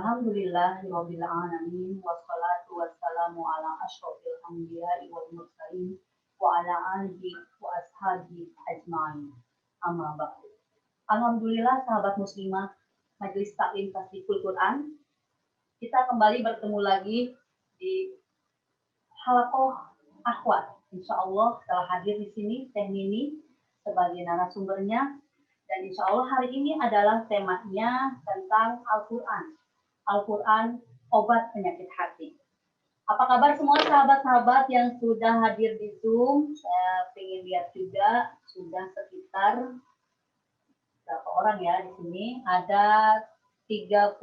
Alhamdulillahirabbil alamin wassalatu wassalamu ala asyrofil anbiya'i wal mursalin wa ala alihi wa ashabihi ajmain. Amma ba'du. Alhamdulillah sahabat muslimah Majelis Taklim Tasdiful Quran, kita kembali bertemu lagi di halaqah akhwat. Insyaallah telah hadir di sini Teh Nini sebagai narasumbernya, dan insyaallah hari ini adalah temanya tentang Al-Quran. Al-Quran obat penyakit hati. Apa kabar semua sahabat-sahabat yang sudah hadir di Zoom? Saya ingin lihat juga sudah sekitar berapa orang ya di sini. Ada 33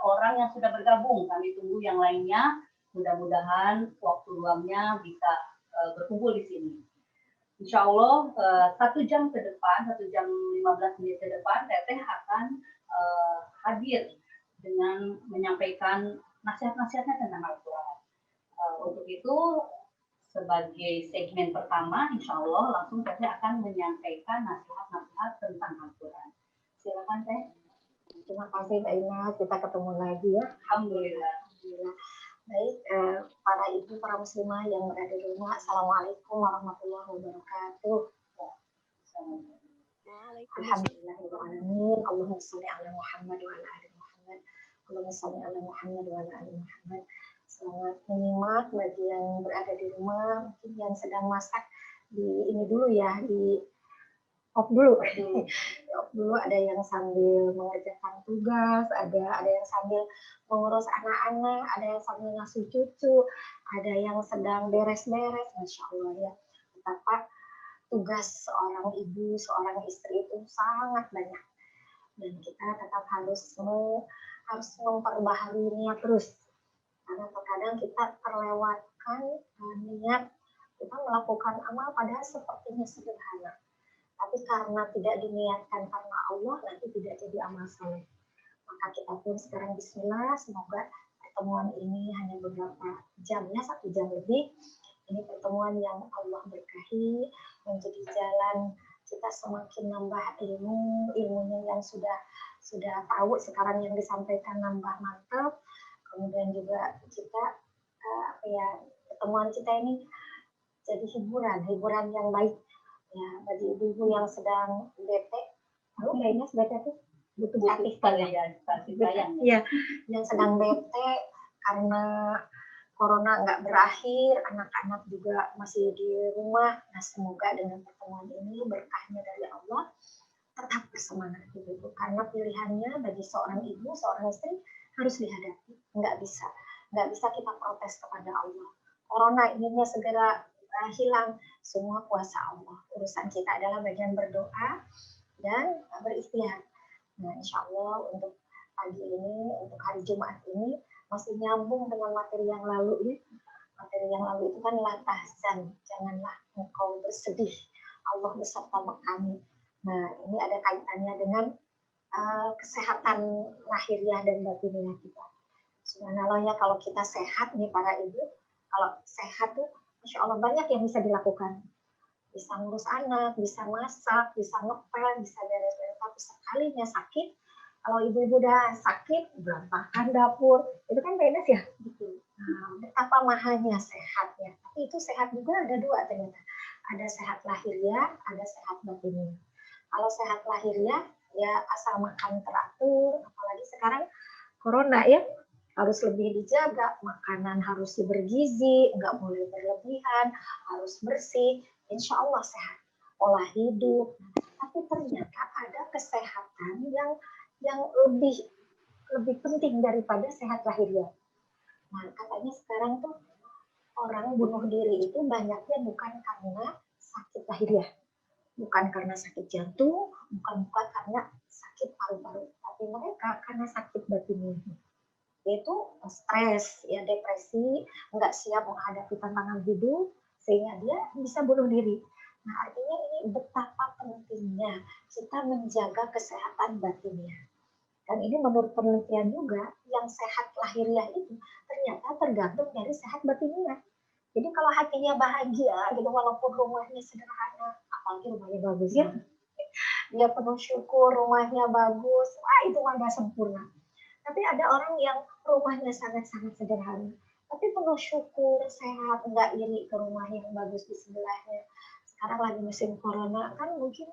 orang yang sudah bergabung. Kami tunggu yang lainnya. Mudah-mudahan waktu luangnya bisa berkumpul di sini. Insya Allah 1 jam ke depan, 1 jam 15 menit ke depan, Teteh akan hadir dengan menyampaikan nasihat-nasihatnya tentang Al-Quran. Untuk itu, sebagai segmen pertama, insya Allah langsung Teteh akan menyampaikan nasihat-nasihat tentang Al-Quran. Silakan Teh. Terima kasih Mbak Ina, kita ketemu lagi ya. Alhamdulillah. Baik, para ibu, para muslimah yang berada di rumah, Assalamualaikum warahmatullahi wabarakatuh. Alhamdulillahirrahmanirrahim. Allahumma sholli ala Muhammad wa ala ali Muhammad. Allahumma sholli ala Muhammad wa ala ali Muhammad. Selamat menyimak bagi yang berada di rumah, mungkin yang sedang masak di ini dulu ya, di off dulu. Off dulu, ada yang sambil mengerjakan tugas, ada yang sambil mengurus anak-anak, ada yang sambil ngasuh cucu, ada yang sedang beres-beres. Masya Allah ya, betapa tugas seorang ibu, seorang istri itu sangat banyak, dan kita tetap harus memperbaharuinya terus, karena terkadang kita terlewatkan niat kita melakukan amal padahal sepertinya sederhana, tapi karena tidak diniatkan karena Allah, nanti tidak jadi amal soleh. Maka kita pun sekarang bismillah, semoga pertemuan ini hanya beberapa jamnya, 1 jam lebih. Ini pertemuan yang Allah berkahi, menjadi jalan kita semakin nambah ilmunya yang sudah tahu sekarang yang disampaikan nambah mantap. Kemudian juga kita pertemuan kita ini jadi hiburan yang baik ya bagi ibu-ibu yang sedang bete. Tahu kayaknya bete tuh butuh kasih sayang ya, yang sedang bete karena corona nggak berakhir, anak-anak juga masih di rumah. Nah, semoga dengan pertemuan ini berkahnya dari Allah, tetap bersemangat ibu-ibu, karena pilihannya bagi seorang ibu, seorang istri harus dihadapi. Nggak bisa kita protes kepada Allah. Corona ininya segera hilang, semua kuasa Allah. Urusan kita adalah bagian berdoa dan berikhtiar. Nah, insya Allah untuk pagi ini, untuk hari Jumat ini, masih nyambung dengan materi yang lalu ya. Materi yang lalu itu kan la tahzan, janganlah engkau bersedih, Allah beserta kami. Nah, ini ada kaitannya dengan kesehatan lahiriah dan batiniah kita. Subhanallah ya, kalau kita sehat nih para ibu, kalau sehat tuh Masya Allah banyak yang bisa dilakukan. Bisa ngurus anak, bisa masak, bisa ngepel, bisa beres-beres. Tapi sekalinya sakit, kalau ibu-ibu udah sakit, berantakan dapur, itu kan beres ya. Nah, betapa mahanya sehatnya. Tapi itu sehat juga ada 2 ternyata. Ada sehat lahiriah, ada sehat batiniah. Kalau sehat lahiriah, ya asal makan teratur, apalagi sekarang corona ya, harus lebih dijaga, makanan harus bergizi, nggak boleh berlebihan, harus bersih, insya Allah sehat, pola hidup. Tapi ternyata ada kesehatan yang lebih penting daripada sehat lahiriah. Nah, katanya sekarang tuh orang bunuh diri itu banyaknya bukan karena sakit lahiriah, bukan karena sakit jantung, bukan karena sakit paru-paru, tapi mereka karena sakit batiniah, yaitu stres, ya depresi, nggak siap menghadapi tantangan hidup, sehingga dia bisa bunuh diri. Nah, artinya ini betapa pentingnya kita menjaga kesehatan batiniah. Dan ini menurut penelitian juga, yang sehat lahiriah itu ternyata tergantung dari sehat batiniah. Jadi kalau hatinya bahagia, gitu, walaupun rumahnya sederhana, apalagi rumahnya bagus ya, dia penuh syukur, rumahnya bagus, wah itu mah nggak sempurna. Tapi ada orang yang rumahnya sangat-sangat sederhana, tapi penuh syukur, sehat, nggak iri ke rumah yang bagus di sebelahnya. Sekarang lagi musim corona, kan mungkin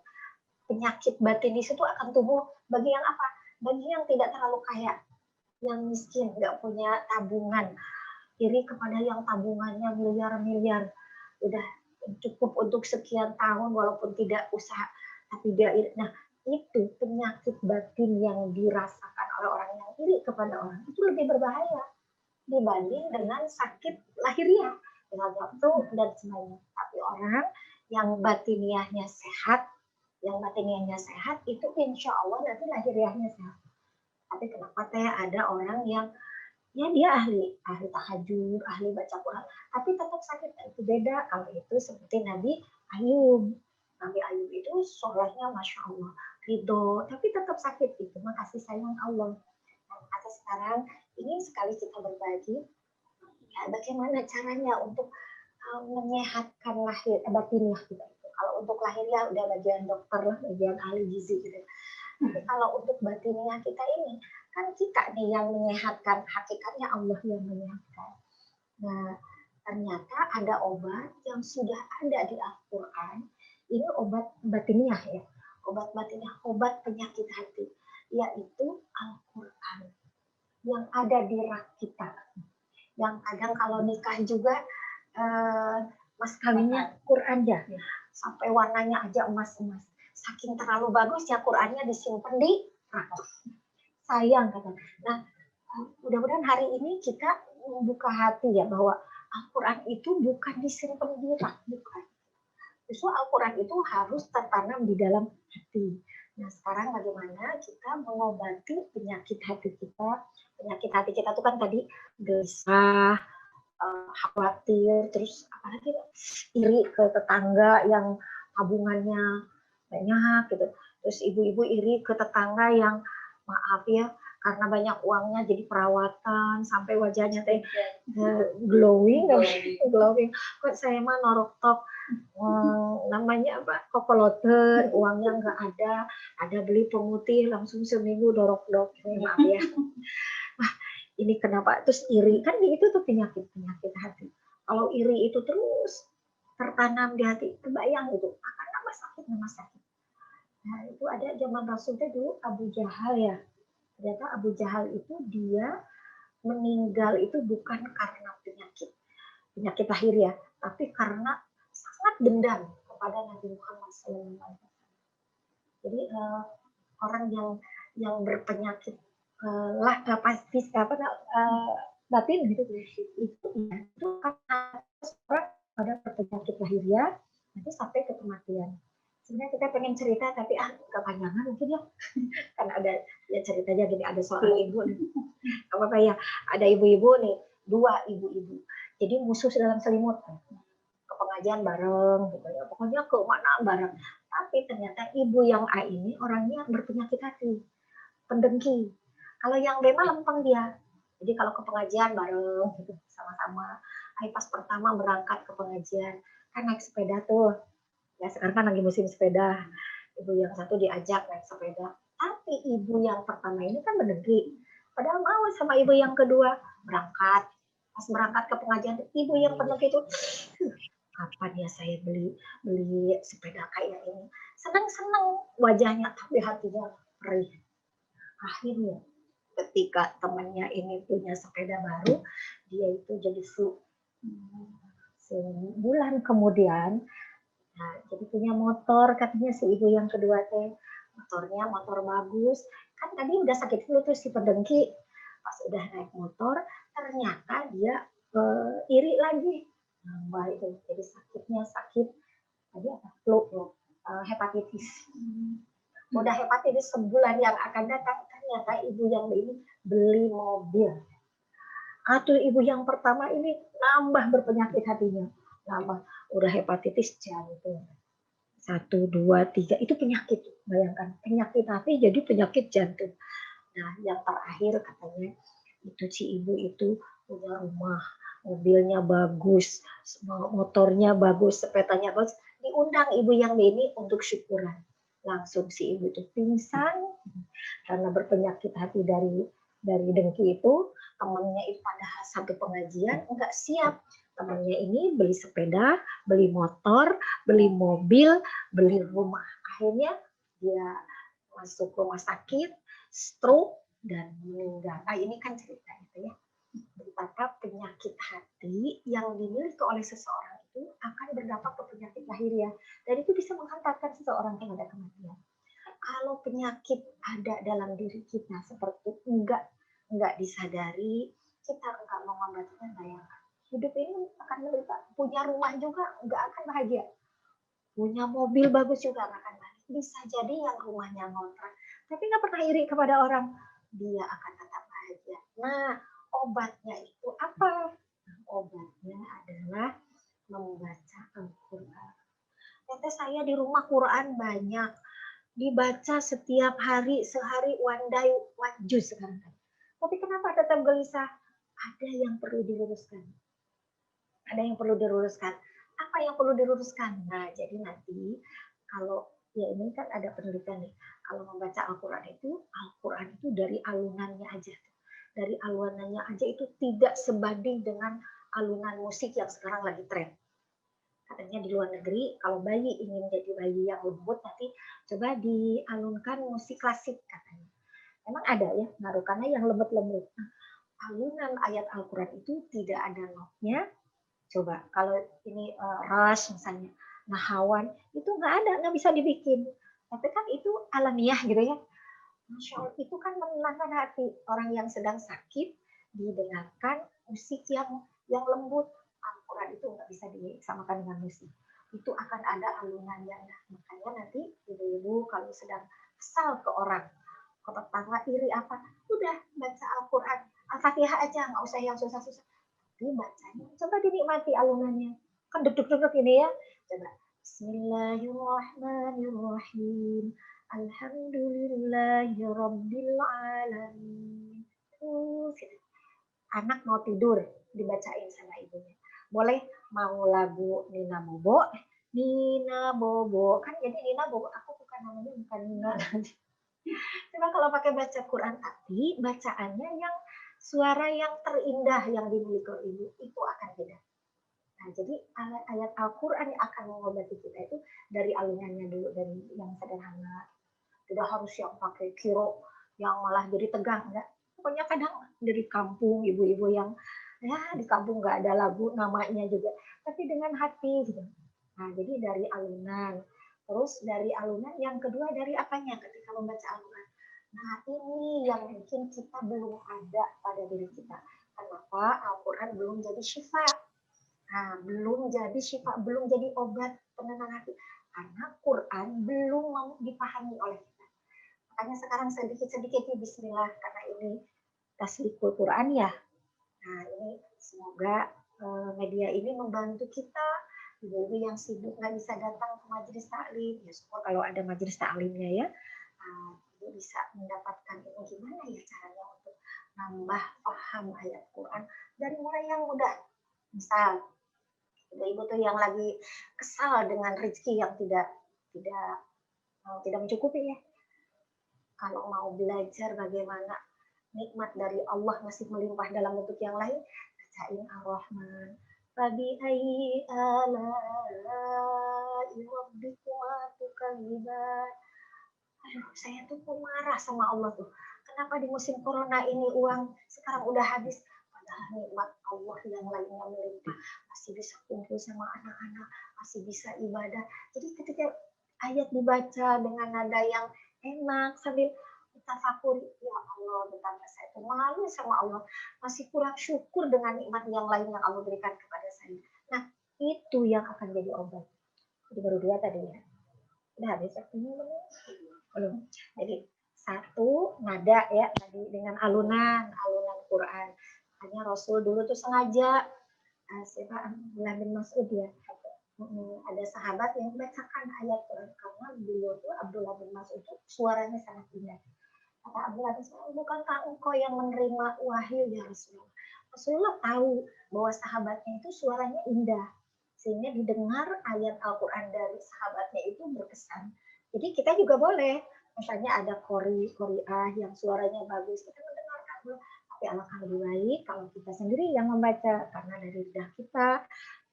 penyakit batin di situ akan tumbuh bagi yang apa? Bagi yang tidak terlalu kaya, yang miskin, nggak punya tabungan, iri kepada yang tabungannya miliar-miliar, udah cukup untuk sekian tahun walaupun tidak usaha, tapi dia iri. Nah, itu penyakit batin yang dirasakan oleh orang yang iri kepada orang itu lebih berbahaya dibanding dengan sakit lahiriah, dengan jantung dan sebagainya. Tapi orang yang batiniahnya sehat, itu insya Allah nanti lahiriahnya sehat. Tapi kenapa ada orang yang ya dia ahli tahajud, ahli baca Quran, tapi tetap sakit. Itu beda. Kalau itu seperti Nabi Ayub. Nabi Ayub itu solehnya Masya Allah, ridho, tapi tetap sakit. Itu mah kasih sayang Allah. Nah, maka sekarang ini sekali kita berbagi, ya bagaimana caranya untuk menyehatkan batiniah kita itu. Kalau untuk lahiriah udah bagian dokter lah, bagian ahli gizi gitu. Tapi kalau untuk batiniah kita ini, kan kita nih yang menyehatkan, hakikatnya Allah yang menyehatkan. Nah, ternyata ada obat yang sudah ada di Al-Quran. Ini obat batiniah ya, obat batiniah, obat penyakit hati, yaitu Al-Quran yang ada di rak kita. Yang kadang kalau nikah juga, mas kawinnya Quran ya, sampai warnanya aja emas-emas. Saking terlalu bagus ya Qurannya disimpan di rak. Sayang kata. Nah, mudah-mudahan hari ini kita membuka hati ya bahwa Al-Quran itu bukan disimpan di rak, bukan. Justru Al-Quran itu harus tertanam di dalam hati. Nah, sekarang bagaimana kita mengobati penyakit hati kita? Penyakit hati kita itu kan tadi gelisah, khawatir, terus apalagi iri ke tetangga yang tabungannya banyak gitu. Terus ibu-ibu iri ke tetangga yang maaf ya, karena banyak uangnya jadi perawatan sampai wajahnya teh glowing. Kok saya mah norok tok, namanya apa, kokoloten, uangnya nggak ada beli pemutih langsung seminggu dorok-dok, maaf ya. Wah, ini kenapa? Terus iri, kan itu tuh penyakit hati. Kalau iri itu terus tertanam di hati, terbayang gitu, akan nambah sakit. Nah, itu ada zaman Rasulnya dulu Abu Jahal ya. Ternyata Abu Jahal itu dia meninggal itu bukan karena penyakit lahir ya, tapi karena sangat dendam kepada Nabi Muhammad SAW. Jadi orang yang berpenyakit batin gitu, itu karena orang pada berpenyakit lahiriah nanti sampai ke kematian. Sebenarnya kita pengen cerita tapi kepanjangan mungkin ya. Kan ada ya ceritanya gini, ada seorang ibu nih. Apa ya, ada ibu-ibu nih, 2 ibu-ibu. Jadi musuh dalam selimut. Ke pengajian bareng gitu ya. Pokoknya ke mana bareng. Tapi ternyata ibu yang A ini orangnya berpenyakit hati, pendengki. Kalau yang B mah lempeng dia. Jadi kalau ke pengajian bareng gitu sama-sama. Pas pertama berangkat ke pengajian, kan naik sepeda tuh. Ya sekarang kan lagi musim sepeda. Ibu yang satu diajak naik sepeda. Tapi ibu yang pertama ini kan berdengki. Padahal mau sama ibu yang kedua berangkat. Pas berangkat ke pengajian, ibu yang pendengki itu, kapan ya saya beli sepeda kayak ini. Senang wajahnya, tapi hatinya perih. Akhirnya ketika temannya ini punya sepeda baru, dia itu jadi flu. Sebulan kemudian, nah, jadi punya motor, katanya si ibu yang kedua teh, motornya motor bagus. Kan tadi udah sakit flu tuh si pendengki. Pas udah naik motor, ternyata dia iri lagi. Nambah itu, jadi sakit. Tadi apa? Flu, hepatitis. Udah hepatitis sebulan yang akan datang, ternyata ibu yang ini beli mobil. Atau ibu yang pertama ini nambah berpenyakit hatinya. Nambah, udah hepatitis jantung. 1, 2, 3, itu penyakit. Bayangkan, penyakit hati jadi penyakit jantung. Nah, yang terakhir katanya, itu si ibu itu punya rumah, mobilnya bagus, motornya bagus, sepedanya bagus. Diundang ibu yang ini untuk syukuran. Langsung si ibu itu pingsan karena berpenyakit hati dari dari Dengki itu, temennya itu pada satu pengajian nggak siap. Temennya ini beli sepeda, beli motor, beli mobil, beli rumah. Akhirnya dia masuk rumah sakit, stroke, dan meninggal. Nah, ini kan cerita itu ya. Betapa penyakit hati yang dimiliki oleh seseorang itu akan berdampak ke penyakit lahiriah. Dan itu bisa menghantarkan seseorang kepada kematian. Kalau penyakit ada dalam diri kita seperti enggak disadari, kita enggak mau mengobatinya, bayangkan. Hidup ini akan menderita. Punya rumah juga enggak akan bahagia. Punya mobil bagus juga enggak akan bahagia. Bisa jadi yang rumahnya ngontrak, tapi enggak pernah iri kepada orang, dia akan tetap bahagia. Nah, obatnya itu apa? Obatnya adalah membaca Al-Quran. Teteh saya di rumah Quran banyak, dibaca setiap hari, sehari one day one juice sekarang. Tapi kenapa tetap gelisah? Ada yang perlu diluruskan. Ada yang perlu diluruskan. Apa yang perlu diluruskan? Nah, jadi nanti kalau ya ini kan ada penelitian nih. Kalau membaca Al-Quran itu dari alunannya aja. Dari alunannya aja itu tidak sebanding dengan alunan musik yang sekarang lagi tren. Katanya di luar negeri, kalau bayi ingin jadi bayi yang lembut, nanti coba dialunkan musik klasik katanya. Emang ada ya, naruhkannya yang lembut-lembut. Nah, alunan ayat Al-Quran itu tidak ada notnya. Coba kalau ini rush misalnya, nahawan, itu nggak bisa dibikin. Tapi kan itu alamiah gitu ya. Masya Allah, itu kan menenangkan hati. Orang yang sedang sakit, didengarkan musik yang lembut. Al-Quran itu nggak bisa disamakan dengan musik. Itu akan ada alunannya. Makanya nanti ibu-ibu kalau sedang kesal ke orang, ke tetangga iri apa, udah baca Al-Quran. Al-Fatihah aja, nggak usah yang susah-susah. Tapi bacanya, coba dinikmati alunannya. Kan duduk-duduk ini ya. Coba. Bismillahirrahmanirrahim. Alhamdulillahirabbil alamin. Terus anak mau tidur dibacain sama ibunya. Boleh mau lagu Nina Bobo. Nina Bobo. Kan jadi Nina Bobo. Aku bukan namanya bukan Nina. Coba kalau pakai baca Quran, tapi bacaannya yang suara yang terindah yang dimiliki ibu itu akan beda. Nah, jadi ayat Al-Quran yang akan mengobati kita itu dari alunannya dulu, dari yang sederhana. Tidak harus yang pakai kiro yang malah jadi tegang, enggak. Pokoknya kadang dari kampung ibu-ibu yang ya di kampung nggak ada lagu namanya juga, tapi dengan hati gitu. Nah, jadi dari alunan. Terus dari alunan yang kedua dari apanya ketika membaca Al-Quran. Nah, ini yang mungkin kita belum ada pada diri kita. Kenapa Al-Quran belum jadi syifa? Nah, belum jadi syifa, belum jadi obat penenang hati. Karena Quran belum dipahami oleh kita. Makanya sekarang sedikit-sedikit ya bismillah, karena ini tasdikul Quran ya. Nah, ini semoga media ini membantu kita, ibu-ibu yang sibuk nggak bisa datang ke majelis taklim, ya syukur kalau ada majelis taklimnya ya. Ibu bisa mendapatkan ini gimana ya caranya untuk nambah paham ayat Quran dari mulai yang mudah. Misal ibu-ibu tuh yang lagi kesal dengan rezeki yang tidak mencukupi ya. Kalau mau belajar bagaimana nikmat dari Allah masih melimpah dalam bentuk yang lain, bacain Ar-Rahman. Fabi ayyi ala'i rabbikuma tukadziban. Aduh, saya tuh marah sama Allah tuh. Kenapa di musim corona ini uang sekarang udah habis? Padahal nikmat Allah yang lainnya melimpah. Masih bisa kumpul sama anak-anak, masih bisa ibadah. Jadi ketika ayat dibaca dengan nada yang enak sambil kita fakuri, ya Allah, betapa saya itu malu sama Allah, masih kurang syukur dengan nikmat yang lain yang Allah berikan kepada saya. Nah, itu yang akan jadi obat. Jadi baru 2 tadi ya. Udah habis waktunya belum? Jadi satu nada ya tadi dengan alunan Quran. Hanya Rasul dulu tuh sengaja siapa Abdullah bin Mas'ud ya. Ada sahabat yang bacakan ayat Quran karena beliau tuh Abdullah bin Mas'ud itu suaranya sangat indah. Kata Abdullah bin Mas'ud, bukankah engkau yang menerima wahyu ya Rasulullah? Rasulullah tahu bahwa sahabatnya itu suaranya indah, sehingga didengar ayat Al-Quran dari sahabatnya itu berkesan. Jadi kita juga boleh, misalnya ada qori'ah yang suaranya bagus, kita mendengarkan kabul. Tapi alangkah lebih baik kalau kita sendiri yang membaca, karena dari lidah kita,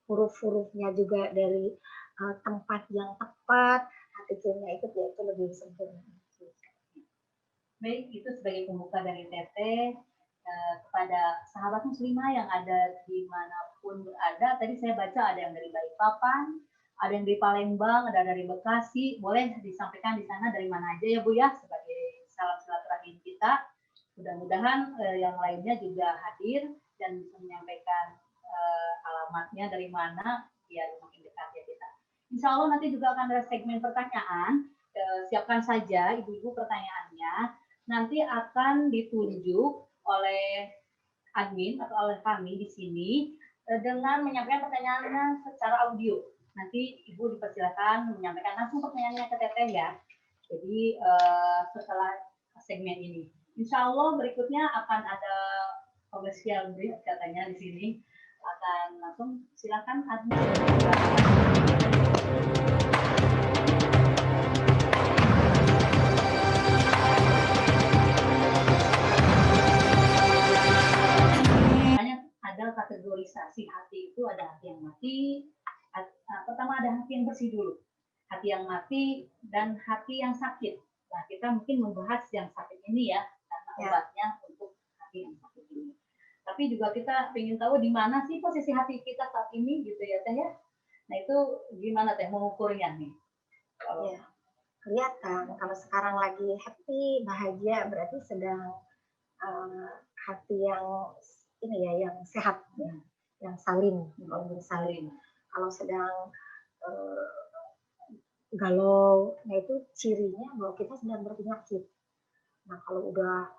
huruf-hurufnya juga dari tempat yang tepat, hati kecilnya itu yaitu lebih sempurna. Baik, itu sebagai pembuka dari Teteh kepada sahabat muslimah yang ada dimanapun berada. Tadi saya baca ada yang dari Balikpapan, ada yang dari Palembang, ada dari Bekasi. Boleh disampaikan di sana dari mana aja ya Bu ya, sebagai salam silaturahim kita. Mudah-mudahan yang lainnya juga hadir dan bisa menyampaikan alamatnya dari mana, biar makin dekat ya kita. Insya Allah nanti juga akan ada segmen pertanyaan. Siapkan saja ibu-ibu pertanyaannya. Nanti akan ditunjuk oleh admin atau oleh kami di sini dengan menyampaikan pertanyaannya secara audio. Nanti Ibu dipersilakan menyampaikan langsung pertanyaannya ke Teteh ya. Jadi setelah segmen ini, Insya Allah berikutnya akan ada komersial brief katanya di sini. Akan langsung silakan admin. Ada kategorisasi hati itu, ada hati yang mati. Pertama ada hati yang bersih dulu, hati yang mati dan hati yang sakit. Nah kita mungkin membahas yang sakit ini ya, karena obatnya untuk hati yang sakit ini. Tapi juga kita ingin tahu di mana sih posisi hati kita saat ini gitu ya Teh ya. Nah itu gimana Teh mengukurnya nih? Ya, kelihatan kalau sekarang lagi happy, bahagia, berarti sedang hati yang ini ya, yang sehat, ya, yang salim, salim. Kalau sedang galau, nah itu cirinya bahwa kita sedang berpenyakit. Nah kalau udah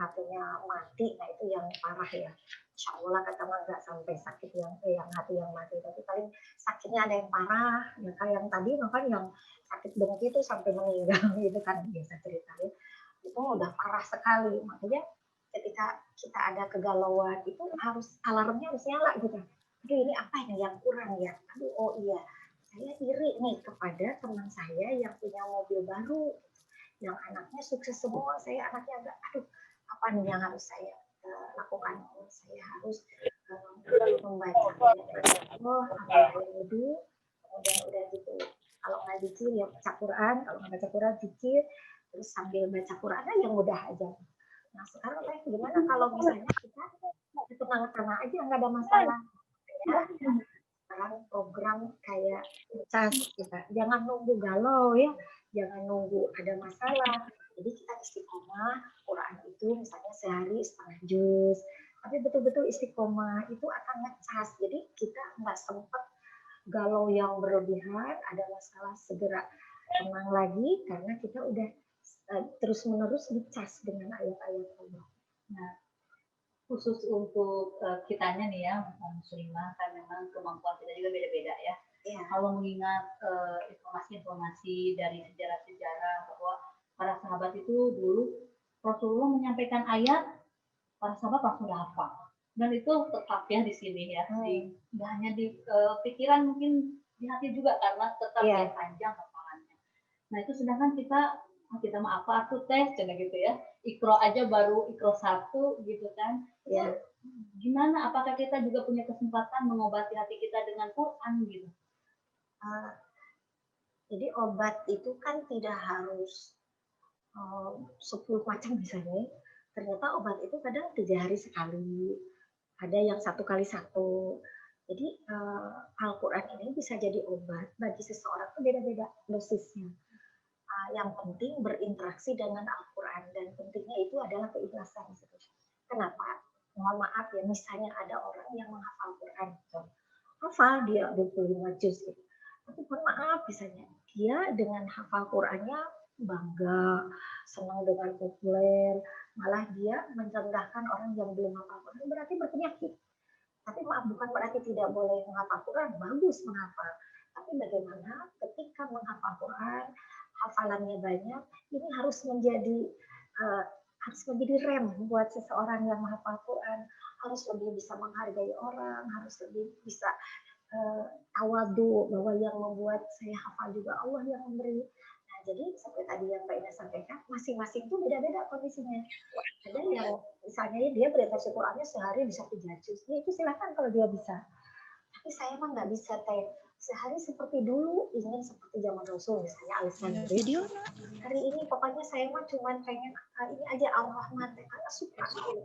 hatinya mati, nah itu yang parah ya. Insya Allah kata nggak sampai sakit yang hati yang mati, tapi paling sakitnya ada yang parah, ya kayak yang tadi kan yang sakit dengki itu sampai meninggal gitu kan biasa ceritanya. Itu udah parah sekali, makanya ketika kita ada kegalauan itu harus alarmnya harus nyala gitu. Aduh ini apa ini yang kurang ya? Aduh oh iya, saya iri nih kepada teman saya yang punya mobil baru, yang anaknya sukses semua, saya anaknya agak aduh apa nih yang harus saya lakukan? Saya harus membaca oh apa wudhu, kemudian udah gitu. Kalau nggak zikir ya baca Quran, kalau nggak baca Quran zikir, terus sambil baca Quran yang mudah aja. Nah sekarang kayak gimana kalau misalnya kita tenang-tenang aja nggak ada masalah. Ya, sekarang program kayak cas kita, jangan nunggu galau ya, jangan nunggu ada masalah. Jadi kita istiqomah, Quran itu misalnya sehari setengah juz, tapi betul-betul istiqomah itu akan ngecas. Jadi kita nggak sempat galau yang berlebihan, ada masalah segera tenang lagi karena kita udah terus-menerus dicas dengan ayat-ayat Allah. Nah, khusus untuk kitanya nih ya, muslimah kan memang kemampuan kita juga beda-beda ya. Ya. Kalau mengingat informasi-informasi dari sejarah-sejarah bahwa para sahabat itu dulu Rasulullah menyampaikan ayat, para sahabat langsung hafal. Dan itu tetap ya di sini ya, tidak hanya di pikiran, mungkin di hati juga karena tetap ya panjang hafalannya. Nah itu sedangkan kita mah apa aku tes cina gitu ya, ikro aja baru ikro 1 gitu kan ya. Gimana apakah kita juga punya kesempatan mengobati hati kita dengan Quran gitu? Jadi obat itu kan tidak harus 10 macam misalnya. Ternyata obat itu kadang 3 hari sekali, ada yang 1 kali 1. Jadi Al-Quran ini bisa jadi obat bagi seseorang itu beda-beda dosisnya. Yang penting berinteraksi dengan Al-Quran, dan pentingnya itu adalah keikhlasan. Kenapa? Mohon maaf ya, misalnya ada orang yang menghafal Quran, hafal dia 25 juz gitu. Tapi mohon maaf misalnya dia dengan hafal Qurannya bangga, senang dengan populer, malah dia merendahkan orang yang belum hafal Quran, berarti berpenyakit. Tapi maaf, bukan berarti tidak boleh menghafal Quran, bagus menghafal. Tapi bagaimana ketika menghafal Quran, hafalannya banyak, ini harus menjadi rem buat seseorang yang menghafal Quran, harus lebih bisa menghargai orang, harus lebih bisa tawadu bahwa yang membuat saya hafal juga Allah yang memberi. Nah, Jadi seperti tadi yang Mbak Ina sampaikan, masing-masing itu beda-beda kondisinya. Ada yang misalnya dia beradaptasi Qurannya sehari bisa 3 juz, ya itu silakan kalau dia bisa. Tapi saya mah nggak bisa teh. Sehari seperti dulu, ingin seperti zaman Rasul misalnya alasan video. Hari ini pokoknya saya mah cuma pengen ini aja Al-Rahman, karena suka gitu.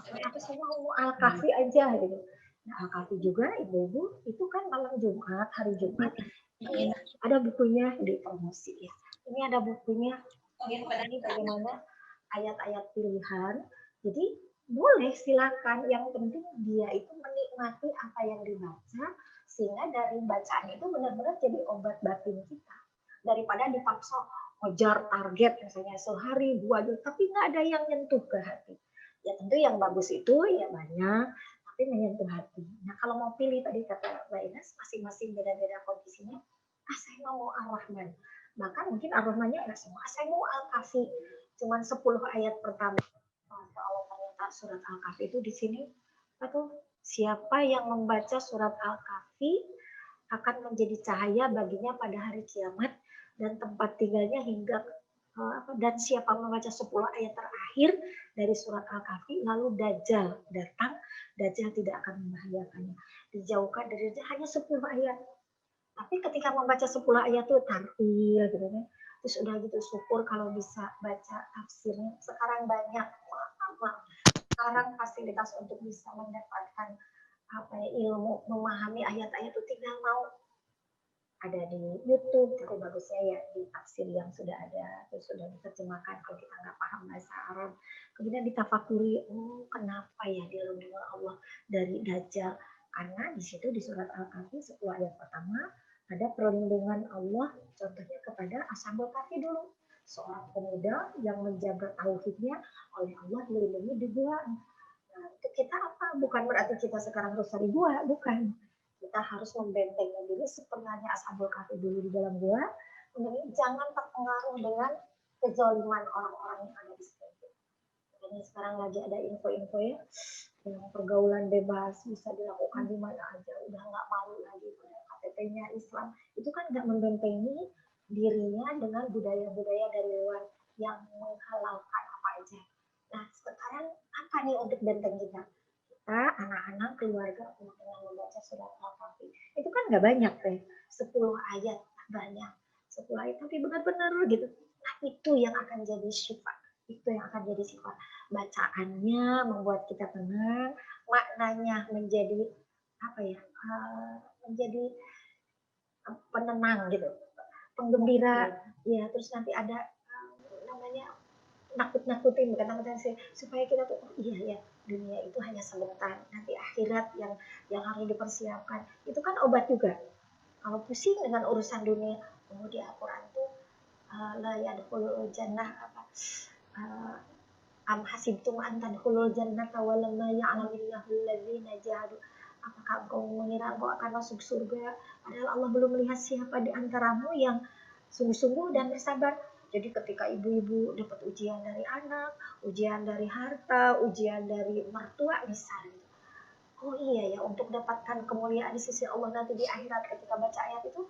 Kenapa semua mau Al-Kahfi aja gitu. Nah, Al-Kahfi juga ibu-ibu itu kan malam Jumat, hari Jumat. Ini ada bukunya di promosi ya. Ini ada bukunya. Ini bagaimana ayat-ayat pilihan. Jadi boleh silakan. Yang penting dia itu menikmati apa yang dibaca sehingga dari bacaan itu benar-benar jadi obat batin kita. Daripada dipaksa ngejar target misalnya sehari 2 jam tapi nggak ada yang nyentuh ke hati. Ya tentu yang bagus itu ya banyak tapi menyentuh hati. Nah kalau mau pilih tadi kata Mbak Ines masing-masing beda-beda kondisinya. Saya mau Ar-Rahman. Bahkan mungkin Ar-Rahmannya enggak semua. Saya mau Al-Kahfi. Cuman 10 ayat pertama. Maka Allah ternyata surat Al-Kahfi itu di sini atau siapa yang membaca surat Al-Kahfi akan menjadi cahaya baginya pada hari kiamat dan tempat tinggalnya hingga dan siapa membaca 10 ayat terakhir dari surat Al-Kahfi lalu Dajjal datang, Dajjal tidak akan membahayakannya. Dijauhkan dari Dajjal hanya 10 ayat. Tapi ketika membaca 10 ayat itu tartil gitu kan. Terus udah gitu syukur kalau bisa baca tafsirnya. Sekarang banyak sekarang fasilitas untuk bisa mendapatkan ilmu memahami ayat-ayat itu tinggal mau ada di YouTube, tapi bagusnya ya di tafsir yang sudah ada, terus sudah diterjemahkan kalau kita nggak paham bahasa Arab. Kemudian ditafakuri, kenapa ya dilindungi Allah dari Dajjal? Karena di situ di surat Al-Kahfi 10 ayat pertama ada perlindungan Allah, contohnya kepada Ashabul Kahfi dulu. Seorang pemuda yang menjaga tauhidnya oleh Allah dilindungi di gua. Nah, itu kita apa? Bukan berarti kita sekarang harus cari gua, bukan. Kita harus membentengi diri sebenarnya Ashabul Kahfi dulu di dalam gua. Kemudian jangan terpengaruh dengan kezaliman orang-orang yang ada di sekitar. Ini sekarang lagi ada info-info ya, yang pergaulan bebas bisa dilakukan di mana aja, udah nggak malu lagi punya KTP-nya Islam. Itu kan nggak membentengi dirinya dengan budaya-budaya dari luar yang menghalalkan apa aja. Nah sekarang apa nih untuk benteng kita? Kita anak-anak keluarga dengan membaca surat Al-Kahfi. Itu kan nggak banyak deh, 10 ayat banyak, 10 ayat tapi benar-benar gitu. Nah itu yang akan jadi syifa, itu yang akan jadi sifat. Bacaannya membuat kita tenang, maknanya menjadi apa ya? Menjadi penenang gitu, penggembira. Ya, terus nanti ada namanya nakut-nakutin bukan nakut sih supaya kita tuh oh iya ya dunia itu hanya sebentar, nanti akhirat yang harus dipersiapkan itu kan obat juga. Kalau pusing dengan urusan dunia, kemudian Al-Quran tuh la yadkhulul jannah apa am hasibtum an tadkhulul jannata wa lamma ya'lamillahu alladzina jahadu, apakah engkau mengira engkau akan masuk surga padahal Allah belum melihat siapa di antaramu yang sungguh-sungguh dan bersabar. Jadi ketika ibu-ibu dapat ujian dari anak, ujian dari harta, ujian dari mertua misalnya, oh iya ya untuk dapatkan kemuliaan di sisi Allah nanti di akhirat ketika baca ayat itu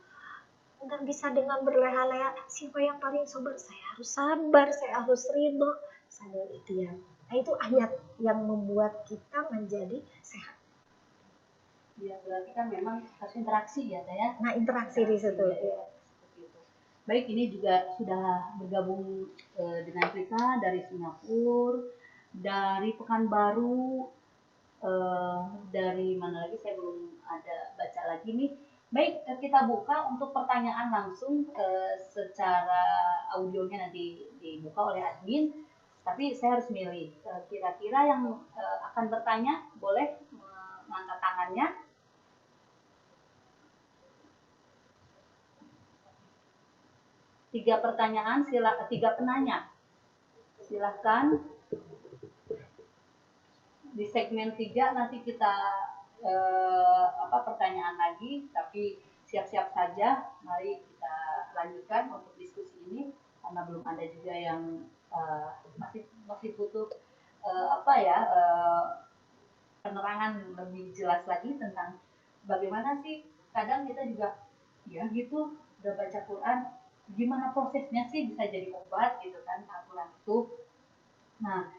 nggak bisa dengan berleha-leha siapa yang paling sabar, saya harus ridho sadar itu ya. Nah itu ayat yang membuat kita menjadi sehat. Ya berarti kan memang harus interaksi ya Teh. Nah interaksi di situ ya. Baik, ini juga sudah bergabung dengan kita dari Singapura, dari Pekanbaru, dari mana lagi saya belum ada baca lagi nih. Baik, kita buka untuk pertanyaan langsung secara audionya nanti dibuka oleh admin. Tapi saya harus milih kira-kira yang akan bertanya boleh mengangkat tangannya. Tiga pertanyaan, tiga penanya. Silahkan. Di segmen 3 nanti kita pertanyaan lagi, tapi siap-siap saja. Mari kita lanjutkan untuk diskusi ini karena belum ada juga yang masih butuh penerangan lebih jelas lagi tentang bagaimana sih kadang kita juga ya gitu udah baca Quran gimana prosesnya sih bisa jadi obat gitu kan Al-Quran itu. Nah,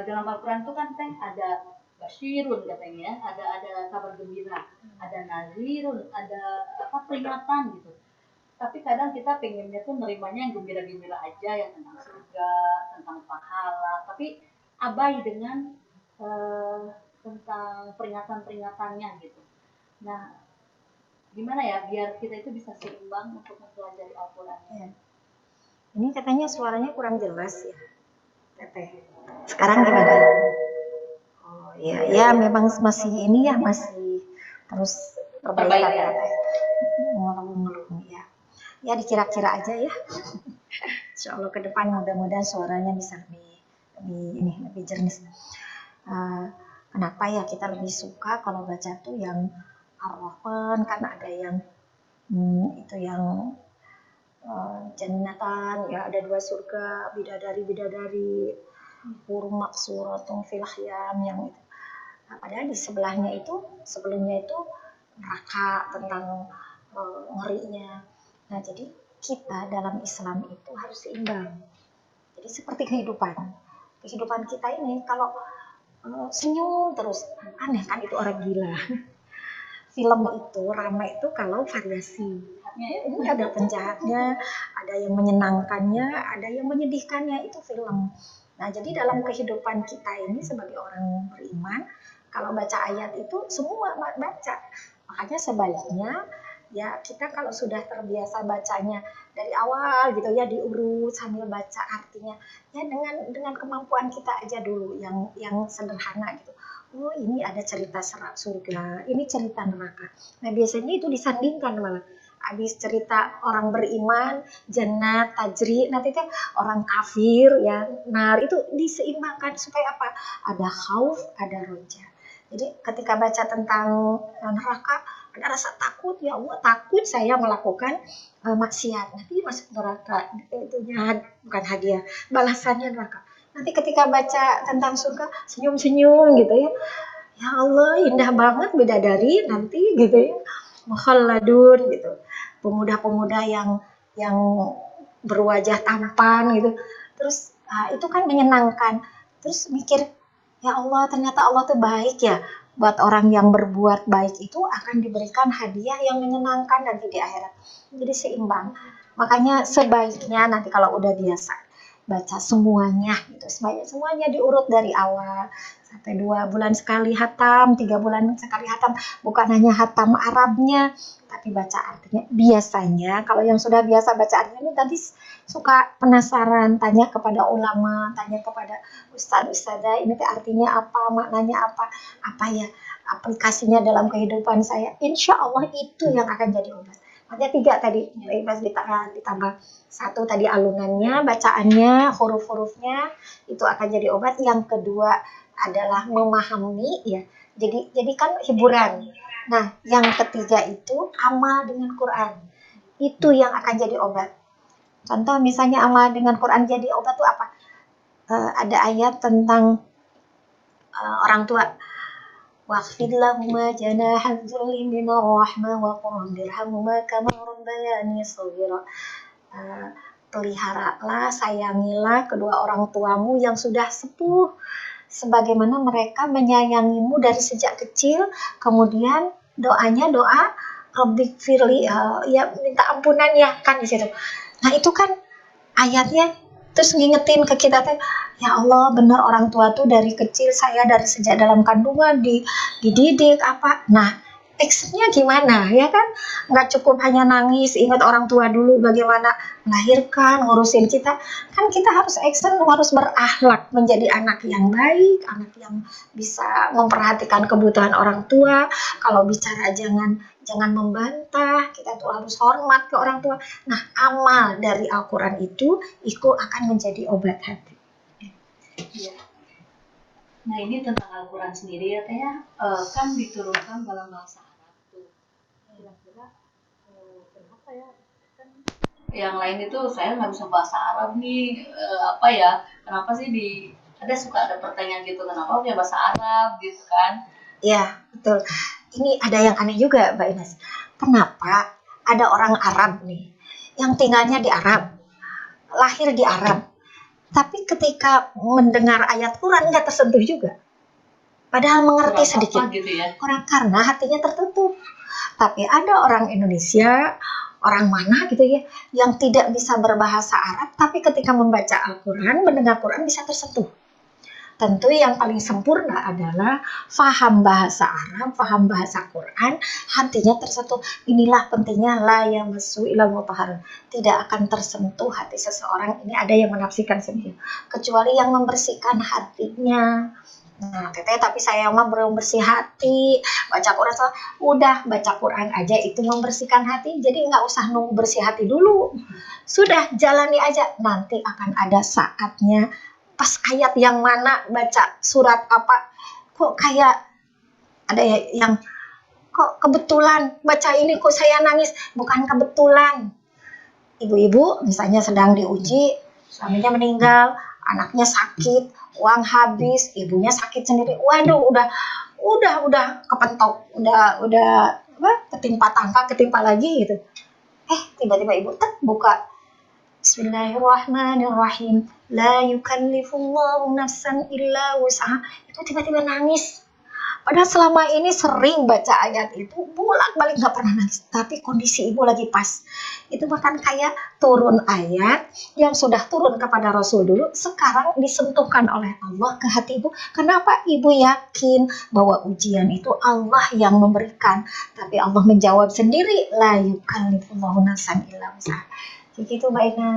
dalam Al-Quran itu kan teh ada basyirun katanya, ada kabar gembira, ada nazirun, ada apa peringatan gitu. Tapi kadang kita pengennya tuh nerimanya yang gembira-gembira aja, yang tentang surga, tentang pahala, tapi abai dengan tentang peringatan-peringatannya gitu. Nah, gimana ya biar kita itu bisa seimbang untuk mempelajari Al-Quran? Ya. Ini katanya suaranya kurang jelas ya, Teteh. Sekarang gimana? Oh iya, ya memang masih ini ya, masih terus perbaikan ya, Teh. Ngeluh-ngeluh ya. Ya dikira-kira aja ya. Insya Allah ke depan mudah-mudahan suaranya bisa lebih jernih. Kenapa ya kita lebih suka kalau baca tuh yang Ar-Rahman, kan ada yang itu yang jannatan ya, ada 2 surga, bidadari hurun maksuratun fil khiyam yang itu. Nah, padahal di sebelahnya itu sebelumnya itu neraka tentang ngerinya. Nah, jadi kita dalam Islam itu harus seimbang. Jadi seperti kehidupan kita ini kalau senyum terus, aneh kan, itu orang gila. Film itu ramai itu kalau variasi. Ini ada penjahatnya, ada yang menyenangkannya, ada yang menyedihkannya, itu film. Nah, jadi dalam kehidupan kita ini sebagai orang beriman, kalau baca ayat itu semua baca. Makanya sebaiknya ya kita kalau sudah terbiasa bacanya dari awal gitu ya, diurut sambil baca artinya ya, dengan kemampuan kita aja dulu yang sederhana gitu. Oh, ini ada cerita surga, ini cerita neraka. Nah, biasanya itu disandingkan malah. Habis cerita orang beriman, jannat, tajri, nanti teh orang kafir ya, nar, itu diseimbangkan supaya apa? Ada khauf, ada roja. Jadi ketika baca tentang neraka, ada rasa takut, ya Allah takut saya melakukan maksiat, nanti masuk neraka, itu bukan hadiah, balasannya neraka. Nanti ketika baca tentang surga, senyum-senyum gitu ya. Ya Allah, indah banget bidadari nanti gitu ya. Mukhalladun gitu. Pemuda-pemuda yang berwajah tampan gitu. Terus itu kan menyenangkan. Terus mikir, ya Allah, ternyata Allah tuh baik ya. Buat orang yang berbuat baik itu akan diberikan hadiah yang menyenangkan nanti di akhirat. Jadi seimbang. Makanya sebaiknya nanti kalau udah biasa baca semuanya gitu, semuanya diurut dari awal sampai 2 bulan sekali hatam, 3 bulan sekali hatam, bukan hanya hatam Arabnya tapi baca artinya. Biasanya kalau yang sudah biasa baca artinya ini tadi suka penasaran, tanya kepada ulama, tanya kepada ustadz-ustadzah, ini artinya apa, maknanya apa ya aplikasinya dalam kehidupan saya. Insya Allah itu yang akan jadi obat. Makanya 3 tadi, ditambah 1 tadi alunannya, bacaannya, huruf-hurufnya, itu akan jadi obat. Yang kedua adalah memahami ya. Jadi kan hiburan. Nah, yang ketiga itu amal dengan Quran. Itu yang akan jadi obat. Contoh misalnya amal dengan Quran jadi obat itu apa? Ada ayat tentang orang tua. واخفض لهما جناح الذل من الرحمة وقل رب ارحمهما كما ربياني صغيرا. Peliharalah, sayangilah kedua orang tuamu yang sudah sepuh sebagaimana mereka menyayangimu dari sejak kecil. Kemudian doanya doa Rabbik firli, ya minta ampunan ya kan di situ. Nah, itu kan ayatnya terus ngingetin ke kita teh, ya Allah benar orang tua tuh dari kecil, saya dari sejak dalam kandungan dididik apa. Nah, actionnya gimana ya kan, nggak cukup hanya nangis, ingat orang tua dulu bagaimana melahirkan, ngurusin kita, kan kita harus action, harus berakhlak menjadi anak yang baik, anak yang bisa memperhatikan kebutuhan orang tua. Kalau bicara jangan membantah, kita tuh harus hormat ke orang tua. Nah, amal dari Al-Quran itu akan menjadi obat hati. Ya. Nah, ini tentang Al-Quran sendiri ya Teh ya, kan diturunkan dalam bahasa Arab tuh. Kira-kira kenapa ya? Kan yang lain itu saya nggak bisa bahasa Arab nih, apa ya? Kenapa sih suka ada pertanyaan gitu, kenapa punya bahasa Arab gitu kan? Ya, betul. Ini ada yang aneh juga, Mbak Ines. Kenapa ada orang Arab nih yang tinggalnya di Arab, lahir di Arab, tapi ketika mendengar ayat Quran nggak tersentuh juga. Padahal mengerti sedikit. Gitu ya. Orang karena hatinya tertutup. Tapi ada orang Indonesia, orang mana gitu ya, yang tidak bisa berbahasa Arab, tapi ketika membaca Al-Quran, mendengar Quran bisa tersentuh. Tentu yang paling sempurna adalah faham bahasa Arab, faham bahasa Quran, hatinya tersentuh. Inilah pentingnya la yamassu ilal mutahharun. Tidak akan tersentuh hati seseorang. Ini ada yang menafsirkan sendiri. Kecuali yang membersihkan hatinya. Nah, teteh, tapi saya mah belum bersih hati. Baca Quran, udah baca Quran aja itu membersihkan hati. Jadi nggak usah nunggu bersih hati dulu. Sudah, jalani aja. Nanti akan ada saatnya. Pas ayat yang mana, baca surat apa, kok kayak ada yang kok kebetulan baca ini kok saya nangis. Bukan kebetulan. Ibu-ibu misalnya sedang diuji, suaminya meninggal, anaknya sakit, uang habis, ibunya sakit sendiri. Waduh, udah kepentok, udah ketimpa tangka, ketimpa lagi gitu. Tiba-tiba ibu buka Bismillahirrahmanirrahim. La yukallifullahu nafsan illa wus'aha. Itu tiba-tiba nangis. Padahal selama ini sering baca ayat itu, bolak-balik gak pernah nangis. Tapi kondisi ibu lagi pas. Itu bahkan kayak turun ayat yang sudah turun kepada Rasul dulu, sekarang disentuhkan oleh Allah ke hati ibu. Kenapa? Ibu yakin bahwa ujian itu Allah yang memberikan. Tapi Allah menjawab sendiri, la yukallifullahu nafsan illa wus'aha. Begitu Mbak Ina.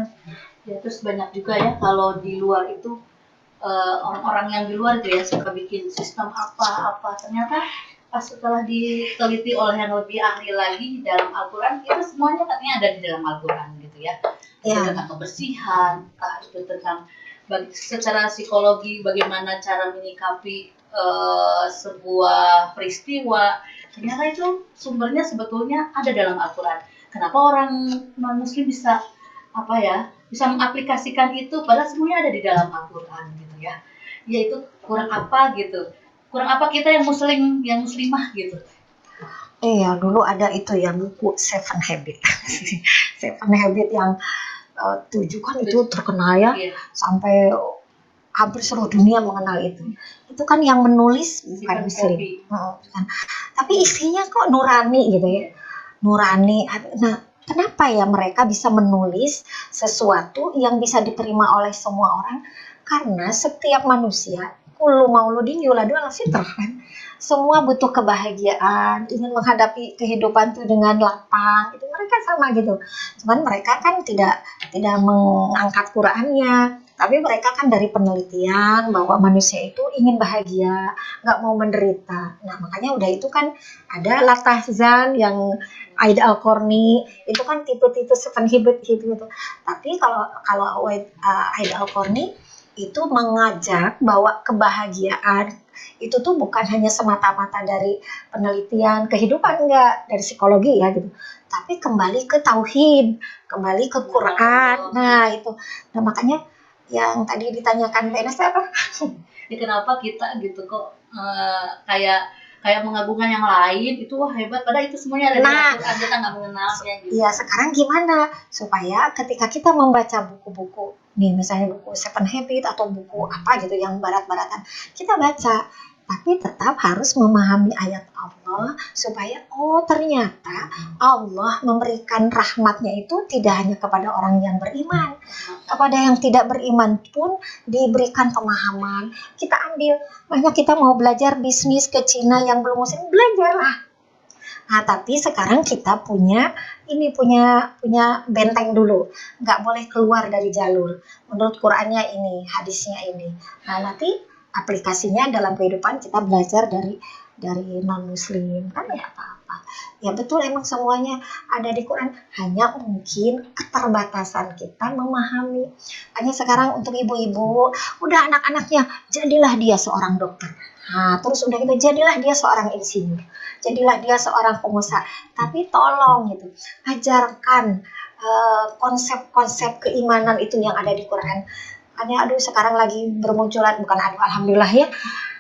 Ya, terus banyak juga ya kalau di luar itu orang-orang yang di luar itu ya suka bikin sistem apa-apa, ternyata pas setelah diteliti oleh yang lebih ahli lagi dalam Al-Quran, itu semuanya katanya ada di dalam Al-Quran gitu ya. Itu tentang kebersihan, itu tentang secara psikologi bagaimana cara menyikapi sebuah peristiwa, ternyata itu sumbernya sebetulnya ada dalam Al-Quran. Kenapa orang non-muslim bisa bisa mengaplikasikan itu, padahal semuanya ada di dalam Al-Quran gitu ya. Yaitu kurang apa gitu. Kurang apa kita yang muslim, yang muslimah gitu. Iya, dulu ada itu ya buku Seven Habit. Seven Habit yang 7 kan itu terkenal ya. Iya. Sampai hampir seluruh dunia mengenal itu. Itu kan yang menulis bukan muslim. Tapi isinya kok nurani gitu ya. Nurani. Nah, kenapa ya mereka bisa menulis sesuatu yang bisa diterima oleh semua orang? Karena setiap manusia, kullu mauludin yuladu ala fitrah kan. Semua butuh kebahagiaan, ingin menghadapi kehidupan itu dengan lapang. Itu mereka sama gitu. Cuman mereka kan tidak mengangkat Qurannya. Tapi mereka kan dari penelitian bahwa manusia itu ingin bahagia, nggak mau menderita. Nah, makanya udah itu kan ada La Tahzan yang Aida Al-Qarni, itu kan tipe-tipe Seven Habit gitu. Tapi kalau Aida Al-Qarni itu mengajak bahwa kebahagiaan itu tuh bukan hanya semata-mata dari penelitian kehidupan, enggak, dari psikologi ya gitu. Tapi kembali ke tauhid, kembali ke Quran. Nah, itu. Nah, makanya yang tadi ditanyakan Mbak Ines apa? Kenapa kita gitu kok kayak mengagungkan yang lain itu wah hebat, padahal itu semuanya ada di Al-Quran, kita nggak mengenalnya gitu. Iya, sekarang gimana supaya ketika kita membaca buku-buku nih, misalnya buku Seven Habit atau buku apa gitu yang barat-baratan, kita baca, tapi tetap harus memahami ayat Allah supaya ternyata Allah memberikan rahmatnya itu tidak hanya kepada orang yang beriman, kepada yang tidak beriman pun diberikan pemahaman. Kita ambil, banyak kita mau belajar bisnis ke Cina yang belum muslim, belajarlah. Nah, tapi sekarang kita punya benteng dulu, nggak boleh keluar dari jalur. Menurut Qurannya ini, hadisnya ini. Nah, nanti aplikasinya dalam kehidupan kita belajar dari non muslim kan ya apa-apa. Ya betul, emang semuanya ada di Quran, hanya mungkin keterbatasan kita memahami. Hanya sekarang untuk ibu-ibu, udah anak-anaknya jadilah dia seorang dokter. Nah, terus udah gitu jadilah dia seorang insinyur. Jadilah dia seorang pengusaha. Tapi tolong gitu, ajarkan konsep-konsep keimanan itu yang ada di Quran. Hanya sekarang lagi bermunculan, bukan alhamdulillah ya,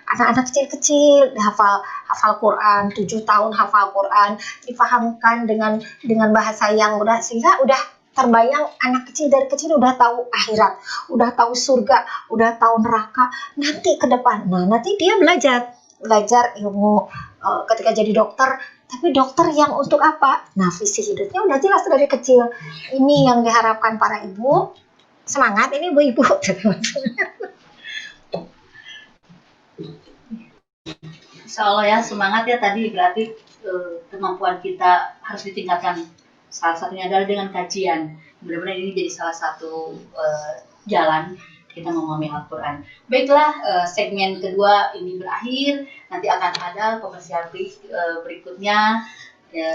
anak-anak kecil-kecil hafal Quran, 7 tahun hafal Quran, dipahamkan dengan bahasa yang sehingga udah terbayang anak kecil dari kecil udah tahu akhirat, udah tahu surga, udah tahu neraka, nanti ke depan. Nah, nanti dia belajar ilmu ketika jadi dokter, tapi dokter yang untuk apa? Nah, visi hidupnya udah jelas dari kecil. Ini yang diharapkan para ibu. Semangat ini ibu-ibu. Insya Allah ya, semangat ya. Tadi berarti kemampuan kita harus ditingkatkan. Salah satunya adalah dengan kajian. Mudah-mudahan ini jadi salah satu jalan kita memahami Al-Quran. Baiklah, segmen kedua ini berakhir. Nanti akan ada pembersihan berikutnya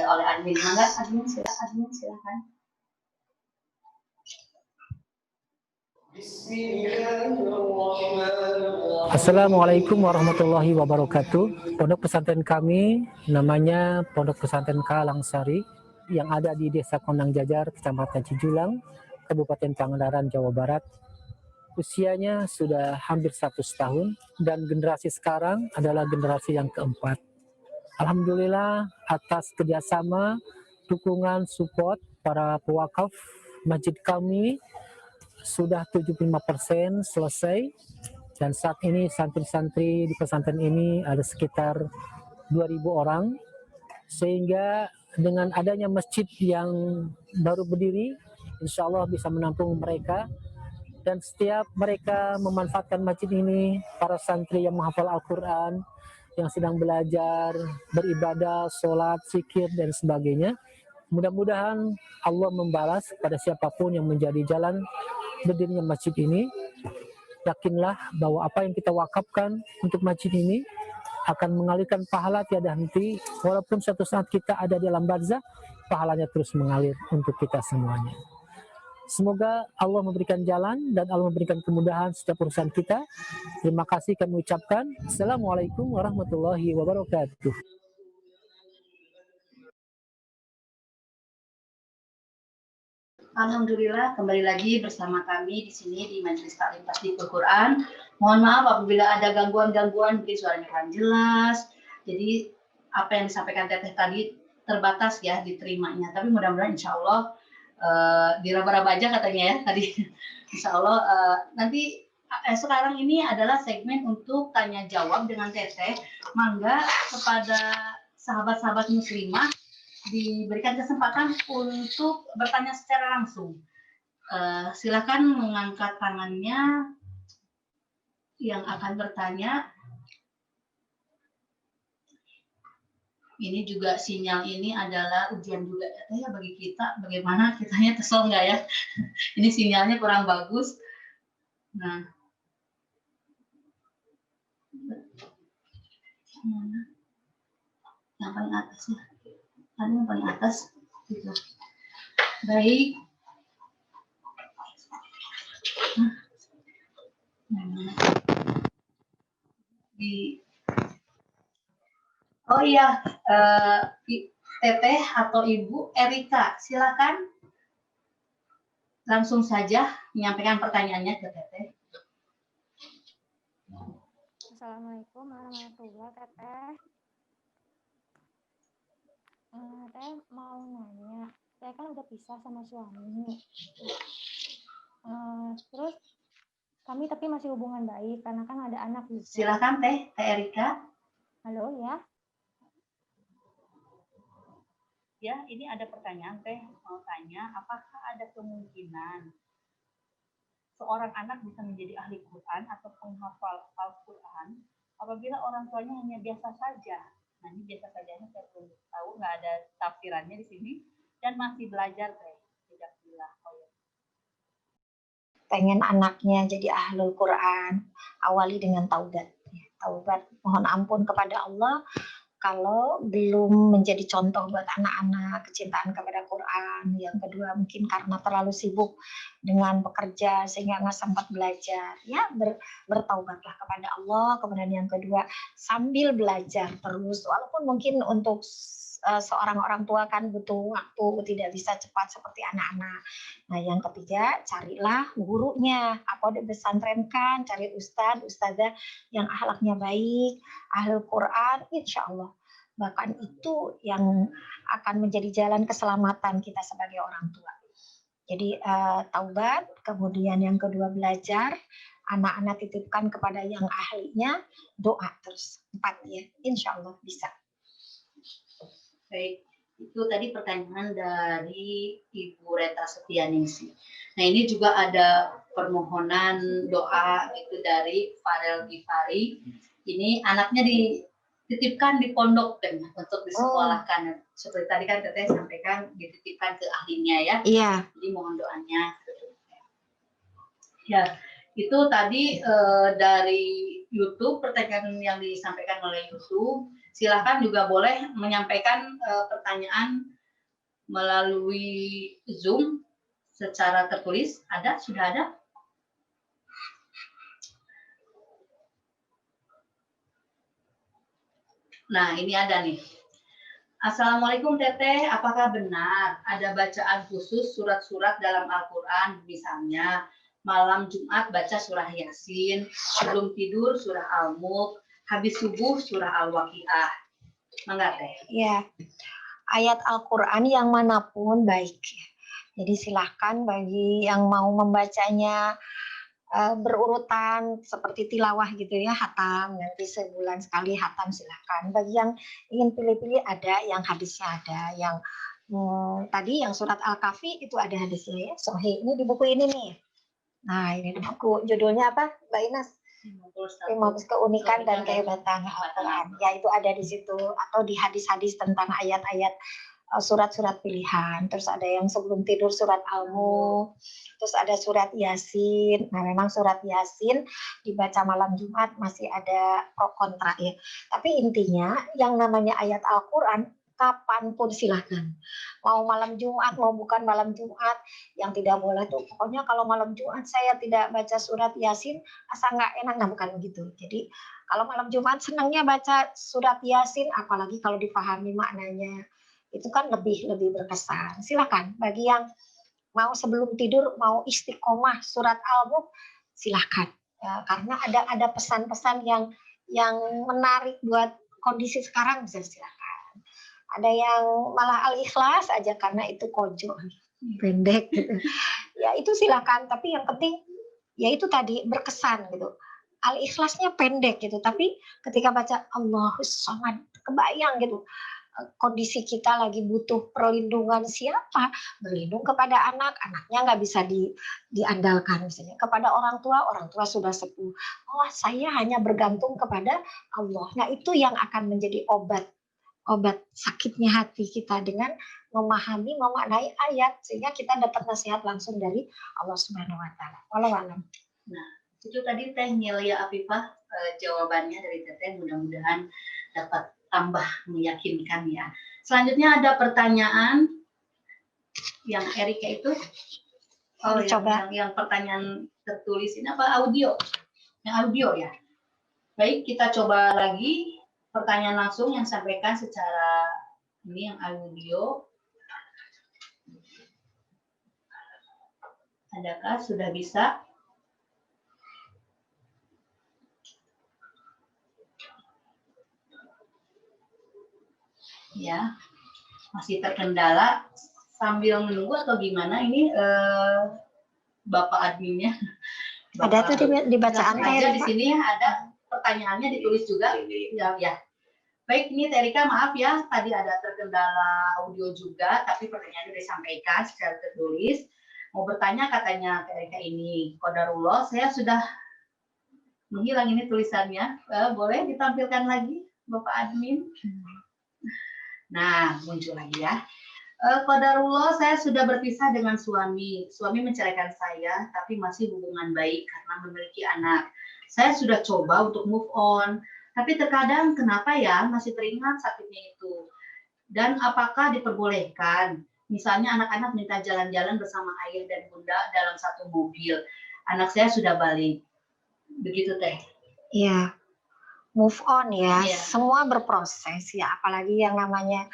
oleh admin. Mangga, admin silakan. Assalamualaikum warahmatullahi wabarakatuh. Pondok pesantren kami namanya Pondok Pesantren Kalangsari yang ada di Desa Kondang Jajar, Kecamatan Cijulang, Kabupaten Pangandaran, Jawa Barat. Usianya sudah hampir 100 tahun dan generasi sekarang adalah generasi yang keempat. Alhamdulillah atas kerjasama, dukungan, support para pewakaf masjid kami sudah 75% selesai, dan saat ini santri-santri di pesantren ini ada sekitar 2.000 orang, sehingga dengan adanya masjid yang baru berdiri, insya Allah bisa menampung mereka. Dan setiap mereka memanfaatkan masjid ini, para santri yang menghafal Al-Quran, yang sedang belajar, beribadah, sholat, zikir, dan sebagainya, mudah-mudahan Allah membalas pada siapapun yang menjadi jalan berdirinya masjid ini. Yakinlah bahwa apa yang kita wakafkan untuk masjid ini akan mengalirkan pahala tiada henti. Walaupun suatu saat kita ada di alam barzah, pahalanya terus mengalir untuk kita semuanya. Semoga Allah memberikan jalan dan Allah memberikan kemudahan setiap urusan kita. Terima kasih kami ucapkan. Assalamualaikum warahmatullahi wabarakatuh. Alhamdulillah, kembali lagi bersama kami di sini di Majelis Taklim Tasdiequl Quran. Mohon maaf apabila ada gangguan-gangguan, mungkin suaranya kurang jelas. Jadi apa yang disampaikan Teteh tadi terbatas ya diterimanya. Tapi mudah-mudahan insya Allah diraba-raba aja katanya ya tadi. Insya Allah nanti sekarang ini adalah segmen untuk tanya jawab dengan Teteh. Mangga kepada sahabat-sahabat muslimah diberikan kesempatan untuk bertanya secara langsung. Silakan mengangkat tangannya yang akan bertanya. Ini juga sinyal ini adalah ujian juga ya bagi kita, bagaimana kitanya kesel nggak ya. Ini sinyalnya kurang bagus. Nah, yang paling atas ya. Tadi yang paling atas gitu. Baik. Oh iya, Teteh atau Ibu Erika, silakan langsung saja menyampaikan pertanyaannya ke Teteh. Assalamualaikum warahmatullahi wabarakatuh. Teh mau nanya, saya kan udah pisah sama suami. Terus kami tapi masih hubungan baik karena kan ada anak juga. Silakan Teh Erika. Halo ya. Ya, ini ada pertanyaan Teh mau tanya, apakah ada kemungkinan seorang anak bisa menjadi ahli Quran atau penghafal Al-Quran apabila orang tuanya hanya biasa saja? Nah, ini biasa saja ini saya belum tahu, nggak ada tafsirannya di sini dan masih belajar Teh. Tidak bilah. Pengen anaknya jadi ahlul Quran, awali dengan taubat. Taubat, mohon ampun kepada Allah kalau belum menjadi contoh buat anak-anak, kecintaan kepada Quran. Yang kedua mungkin karena terlalu sibuk dengan bekerja sehingga nggak sempat belajar. Ya, bertaubatlah kepada Allah. Kemudian yang kedua, sambil belajar terus, walaupun mungkin untuk seorang orang tua kan butuh waktu, tidak bisa cepat seperti anak-anak. Nah, yang ketiga, carilah gurunya. Apa pesantrenkan, cari ustadzah yang akhlaknya baik, ahli Quran, insya Allah. Bahkan itu yang akan menjadi jalan keselamatan kita sebagai orang tua. Jadi taubat, kemudian yang kedua belajar, anak-anak titipkan kepada yang ahlinya, doa terus 4 ya, insya Allah bisa. Baik, itu tadi pertanyaan dari Ibu Reta Setianingsih. Nah ini juga ada permohonan doa itu dari Farel Gifari. Ini anaknya dititipkan di pondok kan untuk disekolahkan. Seperti tadi kan Teteh sampaikan dititipkan ke ahlinya ya. Iya. Jadi mohon doanya. Ya, itu tadi dari YouTube, pertanyaan yang disampaikan oleh YouTube. Silakan juga boleh menyampaikan pertanyaan melalui Zoom secara tertulis. Sudah ada? Nah, ini ada nih. Assalamualaikum Teteh, apakah benar ada bacaan khusus surat-surat dalam Al-Quran, misalnya malam Jumat baca surah Yasin, sebelum tidur surah Al-Mulk, habis subuh surah Al-Waqiah? Mangga Teh. Ya, ayat Al-Quran yang manapun baik. Jadi silahkan bagi yang mau membacanya berurutan seperti tilawah gitu ya, hatam, nanti sebulan sekali hatam silahkan. Bagi yang ingin pilih-pilih ada, yang hadisnya ada, yang tadi yang surat Al-Kahfi itu ada hadisnya ya, Sahih. Ini di buku ini nih. Nah ini di buku, judulnya apa Mbak Inas? 50 keunikan dan kehebatan Al-Quran. Ya itu ada di situ, atau di hadis-hadis tentang ayat-ayat surat-surat pilihan. Terus ada yang sebelum tidur surat Al-Mulk, terus ada surat Yasin. Nah memang surat Yasin dibaca malam Jumat masih ada pro kontra ya. Tapi intinya yang namanya ayat Al-Quran kapanpun silahkan. Mau malam Jumat, mau bukan malam Jumat, yang tidak boleh tuh pokoknya kalau malam Jumat saya tidak baca surat Yasin, asa nggak enak, nah bukan begitu. Jadi kalau malam Jumat senangnya baca surat Yasin, apalagi kalau dipahami maknanya, itu kan lebih berkesan. Silakan bagi yang mau sebelum tidur mau istiqomah surat Al-Mulk silakan ya, karena ada pesan-pesan yang menarik buat kondisi sekarang, bisa silakan. Ada yang malah Al-Ikhlas aja karena itu kojo pendek gitu. Ya itu silakan, tapi yang penting ya itu tadi berkesan gitu. Al-Ikhlasnya pendek gitu, tapi ketika baca Allahus Samad kebayang gitu. Kondisi kita lagi butuh perlindungan siapa? Berlindung kepada anak, anaknya nggak bisa diandalkan misalnya. Kepada orang tua sudah sepuh. Oh, saya hanya bergantung kepada Allah. Nah, itu yang akan menjadi obat sakitnya hati kita dengan memahami, memaknai ayat sehingga kita dapat nasihat langsung dari Allah Subhanahu wa taala. Wallahu a'lam. Nah, itu tadi Teh Nyelia Afifah jawabannya dari Teteh, mudah-mudahan dapat tambah meyakinkan ya. Selanjutnya ada pertanyaan yang Erika itu. Oh, yang pertanyaan tertulis ini apa audio? Yang audio ya. Baik, kita coba lagi pertanyaan langsung yang sampaikan secara ini yang audio. Adakah sudah bisa? Ya, masih terkendala sambil menunggu atau gimana ini Bapak adminnya. Ada tuh di bacaan aja di sini ada pertanyaannya ditulis juga ya. Baik, ini Terika maaf ya tadi ada terkendala audio juga, tapi pertanyaannya disampaikan secara tertulis. Mau bertanya katanya Terika ini, qadarullah saya sudah menghilang ini tulisannya, boleh ditampilkan lagi Bapak admin? Nah, muncul lagi ya. Qadarullah saya sudah berpisah dengan suami. Suami menceraikan saya, tapi masih hubungan baik karena memiliki anak. Saya sudah coba untuk move on, tapi terkadang kenapa ya masih teringat sakitnya itu. Dan apakah diperbolehkan? Misalnya anak-anak minta jalan-jalan bersama ayah dan bunda dalam satu mobil. Anak saya sudah balik. Begitu Teh. Iya. Move on ya, semua berproses ya, apalagi yang namanya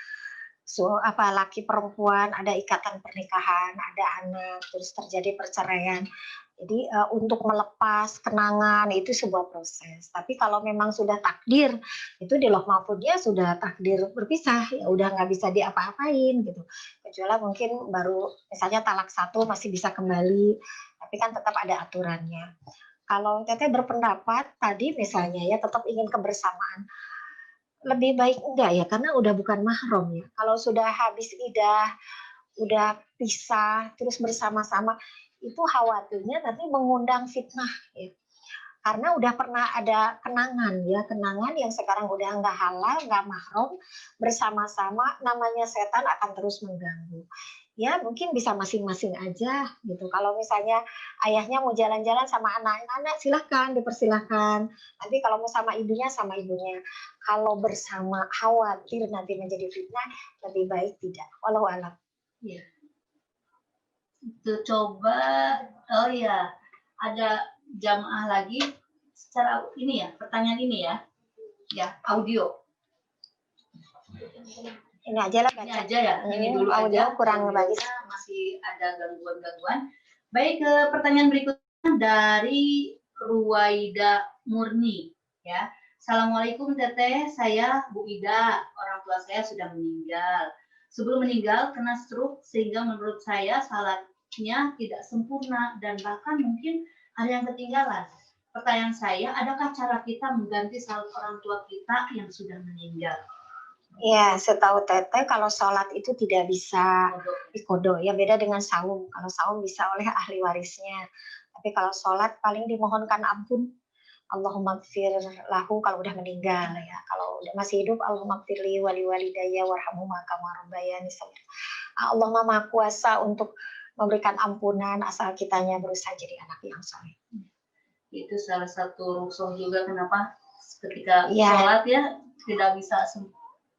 laki perempuan, ada ikatan pernikahan, ada anak, terus terjadi perceraian. Jadi untuk melepas kenangan itu sebuah proses. Tapi kalau memang sudah takdir, itu di Lauh Mahfudnya sudah takdir berpisah, ya udah nggak bisa diapa-apain gitu. Kecuali mungkin baru misalnya talak 1 masih bisa kembali, tapi kan tetap ada aturannya. Kalau Teteh berpendapat tadi misalnya ya tetap ingin kebersamaan, lebih baik enggak ya, karena udah bukan mahram ya. Kalau sudah habis idah, udah pisah, terus bersama-sama, itu khawatirnya nanti mengundang fitnah ya. Karena udah pernah ada kenangan ya, kenangan yang sekarang udah nggak halal, nggak mahram, bersama-sama, namanya setan akan terus mengganggu. Ya mungkin bisa masing-masing aja gitu. Kalau misalnya ayahnya mau jalan-jalan sama anak-anak, silahkan, dipersilahkan. Nanti kalau mau sama ibunya, sama ibunya. Kalau bersama khawatir nanti menjadi fitnah, lebih baik tidak. Walau alam. Iya. Itu coba, oh ya, ada jamaah lagi secara ini ya, pertanyaan ini ya audio. Ini aja lah Ini baca. aja ya, ini dulu audio aja. kurang Audionya bagus. masih ada gangguan-gangguan. Baik, ke pertanyaan berikutnya dari Ruwaida Murni ya. Assalamualaikum Teteh, saya Bu Ida, orang tua saya sudah meninggal. Sebelum meninggal kena stroke sehingga menurut saya salatnya tidak sempurna dan bahkan mungkin ada yang ketinggalan. Pertanyaan saya, adakah cara kita mengganti salat orang tua kita yang sudah meninggal? Ya, setahu Teteh kalau sholat itu tidak bisa dikodo. Ya beda dengan saum. Kalau saum bisa oleh ahli warisnya. Tapi kalau sholat paling dimohonkan ampun. Allahumma gfir lahu kalau udah meninggal ya. Kalau udah masih hidup, Allahumma gfirli wali walidayya warhamhuma kama rabbayani shaghira. Allah Maha Kuasa untuk memberikan ampunan asal kitanya berusaha jadi anak yang saleh. Itu salah satu rukhsah juga kenapa ketika sholat ya tidak bisa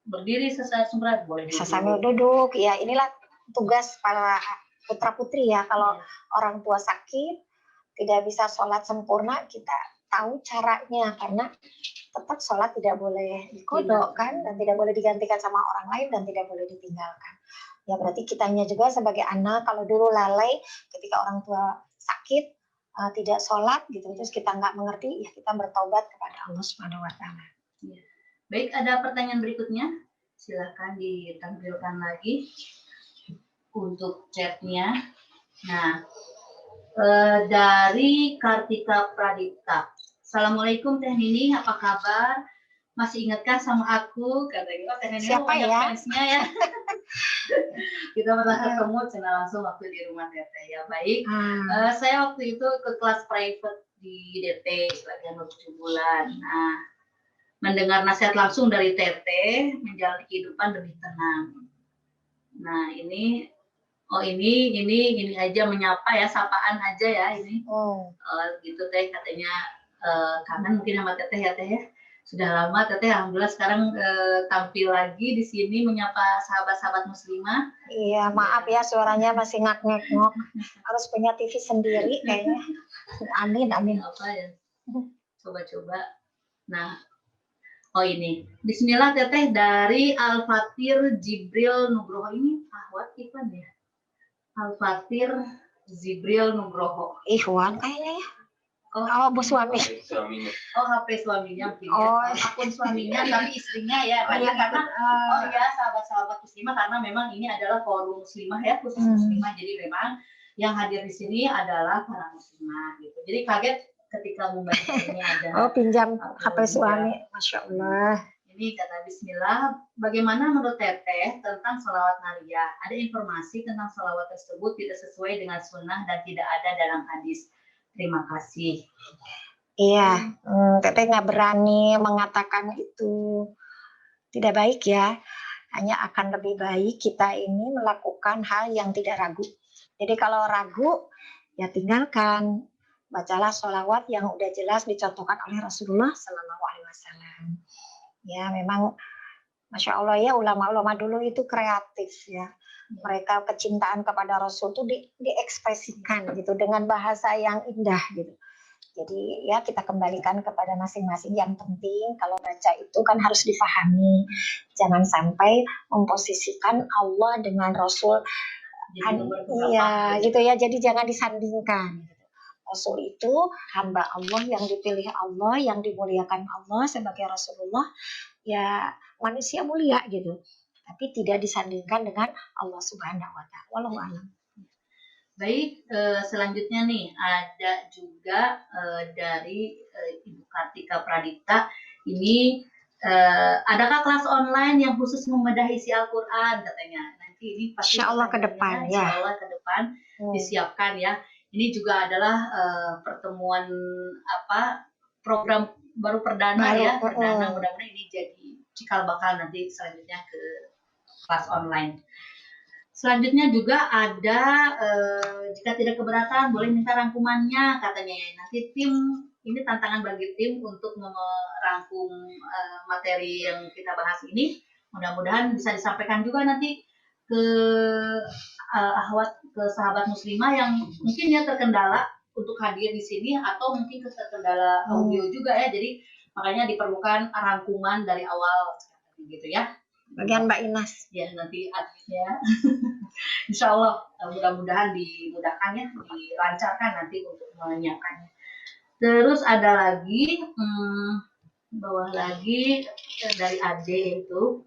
berdiri sesaat semberat, boleh bisa sambil duduk. Ya inilah tugas para putra putri ya. Kalau orang tua sakit tidak bisa sholat sempurna, kita tahu caranya, karena tetap sholat tidak boleh dikodok kan, dan tidak boleh digantikan sama orang lain, dan tidak boleh ditinggalkan. Ya berarti kitanya juga sebagai anak, kalau dulu lalai ketika orang tua sakit tidak sholat gitu, terus kita nggak mengerti, ya kita bertaubat kepada Allah Subhanahu Wa Taala. Ya. Baik, ada pertanyaan berikutnya, silakan ditampilkan lagi untuk chatnya. Nah, dari Kartika Pradipta. Assalamualaikum Teh Nini, apa kabar? Masih ingatkah sama aku? Katanya, Teh Nini siapa ya? Fansnya ya. Kita pernah ketemu langsung waktu di rumah Teteh ya. Baik, saya waktu itu ke kelas private di DT selagi 7 bulan. Nah, mendengar nasihat langsung dari Teteh, menjalani kehidupan lebih tenang. Nah, ini aja menyapa ya, sapaan aja ya ini. Gitu Teh, katanya kangen mungkin sama Teteh ya Teh ya. Sudah lama Teteh, alhamdulillah sekarang tampil lagi di sini menyapa sahabat-sahabat muslimah. Iya, maaf ya suaranya masih ngak-ngok. Harus punya TV sendiri kayaknya. Amin. Apa ya? Coba-coba. Nah, ini. Bismillah Teteh, dari Al-Fatir Jibril Nugroho. Ini Ahwat Ikhwan ya? Al-Fatir Jibril Nugroho. Ikhwan kayaknya ya. Oh, bos suami. Oh, HP suaminya mungkin ya. Akun suaminya tapi istrinya ya. Karena sahabat-sahabat muslimah, karena memang ini adalah forum muslimah ya, khusus muslimah. Jadi memang yang hadir di sini adalah para muslimah gitu. Jadi kaget ketika membaca ini ada. Pinjam HP suami. Masya Allah. Ini kata bismillah, bagaimana menurut Teteh tentang sholawat Nariyah? Ada informasi tentang sholawat tersebut tidak sesuai dengan sunnah dan tidak ada dalam hadis. Terima kasih. Iya, Teteh nggak berani mengatakan itu tidak baik ya. Hanya akan lebih baik kita ini melakukan hal yang tidak ragu. Jadi kalau ragu, ya tinggalkan. Bacalah sholawat yang udah jelas dicontohkan oleh Rasulullah Sallallahu Alaihi Wasallam. Ya memang, Masya Allah ya, ulama-ulama dulu itu kreatif ya. Mereka kecintaan kepada Rasul itu diekspresikan gitu dengan bahasa yang indah gitu. Jadi ya kita kembalikan kepada masing-masing. Yang penting kalau baca itu kan harus difahami. Jangan sampai memposisikan Allah dengan Rasul. Iya gitu ya. Jadi jangan disandingkan. Rasul itu hamba Allah yang dipilih Allah, yang dimuliakan Allah sebagai Rasulullah. Ya manusia mulia gitu. Tapi tidak disandingkan dengan Allah Subhanahu wa taala. Wallahu a'lam. Baik, selanjutnya nih ada juga dari Ibu Kartika Pradipta. Ini adakah kelas online yang khusus membedah isi Al-Quran katanya? Nanti ini pasti Insya Allah ke depan ya. Insya Allah ke depan disiapkan ya. Ini juga adalah pertemuan program baru perdana ya. Perdana, mudah-mudahan ini jadi cikal bakal nanti selanjutnya ke kelas online. Selanjutnya juga ada jika tidak keberatan boleh minta rangkumannya katanya. Nanti tim ini tantangan bagi tim untuk merangkum materi yang kita bahas ini. Mudah-mudahan bisa disampaikan juga nanti ke ke sahabat muslimah yang mungkin ya terkendala untuk hadir di sini atau mungkin terkendala audio juga ya. Jadi makanya diperlukan rangkuman dari awal gitu ya. Bagian Mbak Inas. Ya nanti adminnya. Insya Allah mudah-mudahan dimudahkan ya, dilancarkan nanti untuk menyiapkannya. Terus ada lagi bawah lagi dari Ade itu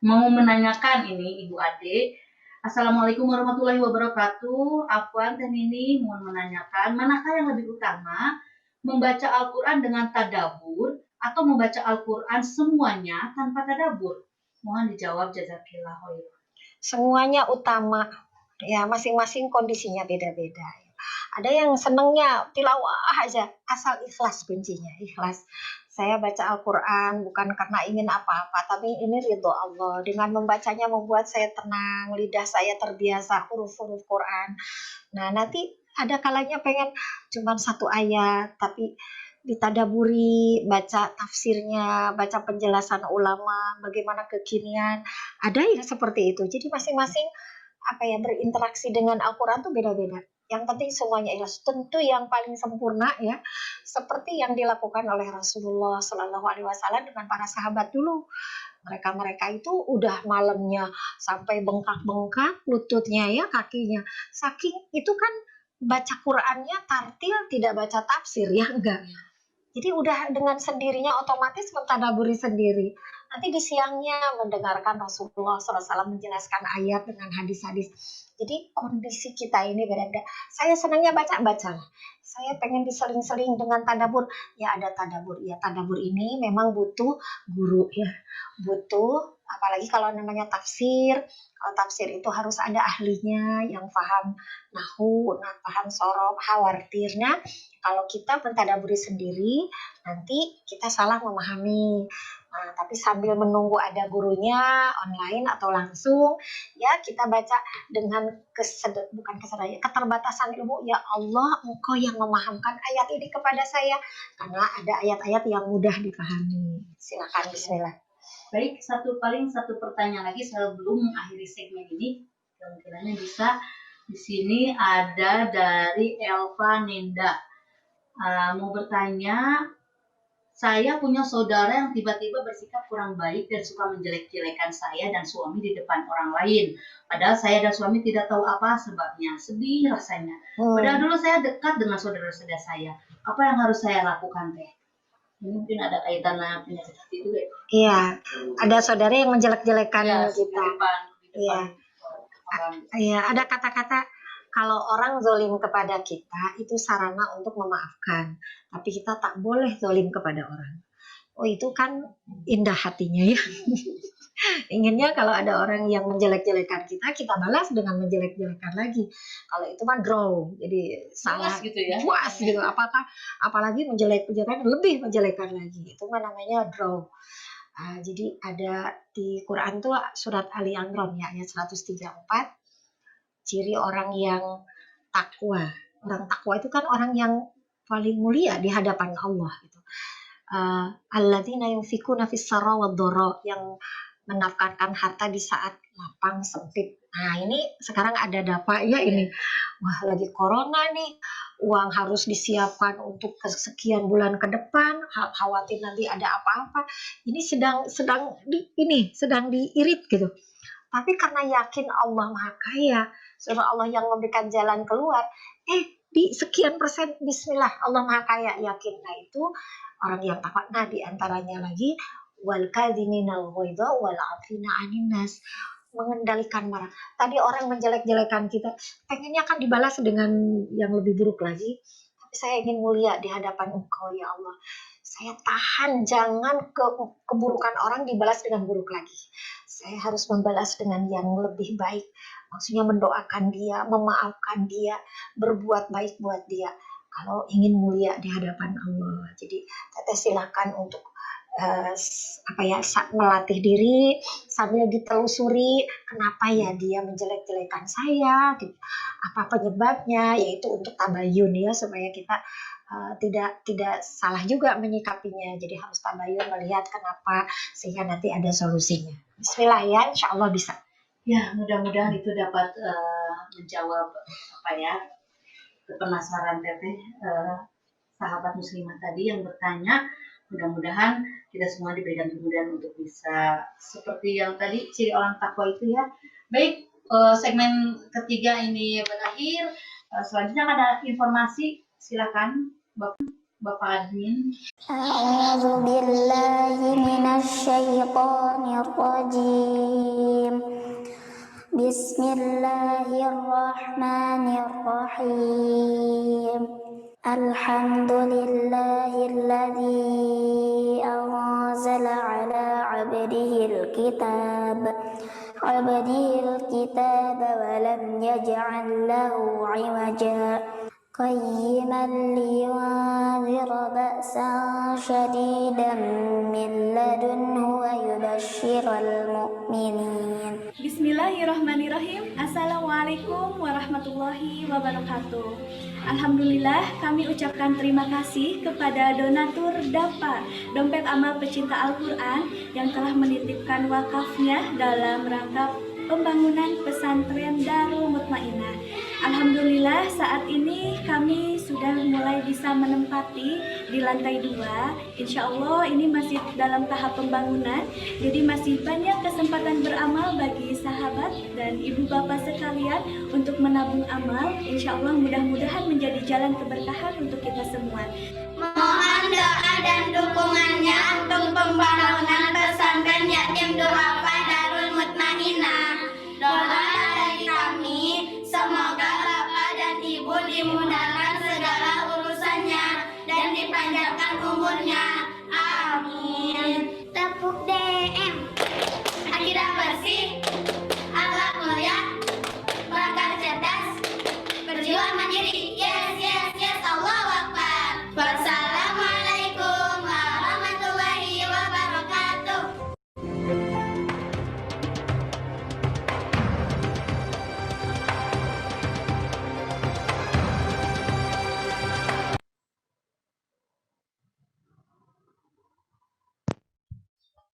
mau menanyakan ini Ibu Ade. Assalamualaikum warahmatullahi wabarakatuh. Afwan Teh Nini mohon menanyakan manakah yang lebih utama, membaca Al-Quran dengan tadabbur atau membaca Al-Quran semuanya tanpa tadabbur? Mohon dijawab, jazakillah khair. Semuanya utama. Ya, masing-masing kondisinya beda-beda. Ada yang senangnya tilawah aja, asal ikhlas kuncinya, ikhlas. Saya baca Al-Quran bukan karena ingin apa-apa, tapi ini ridho Allah. Dengan membacanya membuat saya tenang, lidah saya terbiasa huruf-huruf Quran. Nah, nanti ada kalanya pengen cuma satu ayat, tapi ditadaburi, baca tafsirnya, baca penjelasan ulama, bagaimana kekinian. Ada yang seperti itu. Jadi masing-masing berinteraksi dengan Al-Quran tuh beda-beda. Yang penting semuanya ikhlas. Tentu yang paling sempurna ya, seperti yang dilakukan oleh Rasulullah Shallallahu Alaihi Wasallam dengan para sahabat dulu. Mereka itu udah malamnya sampai bengkak-bengkak lututnya ya, kakinya. Saking itu kan baca Qurannya tartil, tidak baca tafsir ya, enggak. Jadi udah dengan sendirinya otomatis mentadaburi sendiri. Nanti di siangnya mendengarkan Rasulullah SAW menjelaskan ayat dengan hadis-hadis. Jadi kondisi kita ini beda-beda. Saya senangnya baca-baca. Saya pengen diseling-seling dengan tadabur. Ya ada tadabur. Ya tadabur ini memang butuh guru ya. Butuh, apalagi kalau namanya tafsir. Kalau tafsir itu harus ada ahlinya yang paham nahu, paham sorof, khawatirnya. Kalau kita mentadaburi sendiri, nanti kita salah memahami. Nah, tapi sambil menunggu ada gurunya online atau langsung, ya kita baca dengan keterbatasan ilmu. Ya Allah, Engkau yang memahamkan ayat ini kepada saya, karena ada ayat-ayat yang mudah dipahami. Silakan, bismillah. Baik, satu pertanyaan lagi sebelum mengakhiri segmen ini. Kemungkinannya bisa. Di sini ada dari Elva Nenda. Mau bertanya, saya punya saudara yang tiba-tiba bersikap kurang baik dan suka menjelek-jelekan saya dan suami di depan orang lain. Padahal saya dan suami tidak tahu apa sebabnya. Sedih rasanya. Padahal dulu saya dekat dengan saudara-saudara saya. Apa yang harus saya lakukan, Teh? Ini mungkin ada kaitannya penyakit hati juga ya? Iya, ada saudara yang menjelek-jelekan kita. Iya. Iya, ada kata-kata kalau orang zolim kepada kita itu sarana untuk memaafkan, tapi kita tak boleh zolim kepada orang. Oh itu kan indah hatinya ya. Inginnya kalau ada orang yang menjelek-jelekan kita balas dengan menjelek-jelekan lagi. Kalau itu mah draw, jadi salah gitu ya. Puas gitu. Apalagi menjelek-jelekan lebih menjelekkan lagi. Itu mah namanya draw. Jadi ada di Quran tuh surat Ali Imran ya ayat 134. Ciri orang yang takwa. Orang takwa itu kan orang yang paling mulia di hadapan Allah gitu. Alladzina yunfikuna fis sarra wad dharra, yang menafkahkan harta di saat lapang sempit. Nah ini sekarang ada dapat ya ini, wah lagi corona nih, uang harus disiapkan untuk sekian bulan ke depan, khawatir nanti ada apa-apa. Ini sedang diirit gitu. Tapi karena yakin Allah Maha Kaya, surah Allah yang memberikan jalan keluar, di sekian persen bismillah Allah Maha Kaya, yakin. Nah itu orang yang takwa. Nah di antaranya lagi wal kadhiminal ghaidha wal 'afina 'anil nas, mengendalikan marah. Tadi orang menjelek-jelekan kita, pengennya kan dibalas dengan yang lebih buruk lagi. Tapi saya ingin mulia di hadapan Engkau ya Allah. Saya tahan jangan keburukan orang dibalas dengan buruk lagi. Saya harus membalas dengan yang lebih baik. Maksudnya mendoakan dia, memaafkan dia, berbuat baik buat dia. Kalau ingin mulia di hadapan Allah. Jadi teteh silakan untuk melatih diri sambil ditelusuri kenapa ya dia menjelek-jelekan saya, gitu. Apa penyebabnya, yaitu untuk tabayun ya, supaya kita tidak salah juga menyikapinya. Jadi harus tabayun melihat kenapa sehingga nanti ada solusinya. Bismillah ya, insya Allah bisa. Ya, mudah-mudahan itu dapat menjawab penasaran Teteh, sahabat muslimah tadi yang bertanya. Mudah-mudahan kita semua diberikan kemudahan untuk bisa seperti yang tadi ciri orang takwa itu ya. Baik, segmen ketiga ini berakhir. Selanjutnya ada informasi, silakan Bapak Admin. A'udzu billahi minasyaitonir rajim. Bismillahirrahmanirrahim. Alhamdulillahilladzi anzala ala 'abdihil kitab wa lam yaj'al lahu 'iwaja qayyiman liyunzira ba'san shadidan min ladunhu wa yubashshiral mu'minin. Bismillahirrahmanirrahim. Assalamualaikum warahmatullahi wabarakatuh. Alhamdulillah, kami ucapkan terima kasih kepada donatur DAPA, Dompet Amal Pecinta Al-Quran, yang telah menitipkan wakafnya dalam rangka pembangunan pesantren Darul Mutmainah. Alhamdulillah saat ini kami sudah mulai bisa menempati di lantai 2. Insya Allah ini masih dalam tahap pembangunan, jadi masih banyak kesempatan beramal bagi sahabat dan ibu bapak sekalian untuk menabung amal. Insya Allah mudah-mudahan menjadi jalan keberkahan untuk kita semua. Mohon doa dan dukungannya untuk pembangunan pesantren yatim duafa Darul Mutmainah. Doa dari kami, semoga Bapak dan Ibu dimudahkan segala urusannya dan dipanjangkan umurnya. Amin. Tepuk DM. Akidah bersih, akhlak mulia, bakal cerdas, berjiwa mandiri. Yes, yes, yes. Allahu Akbar. Wassalamualaikum warahmatullahi wabarakatuh.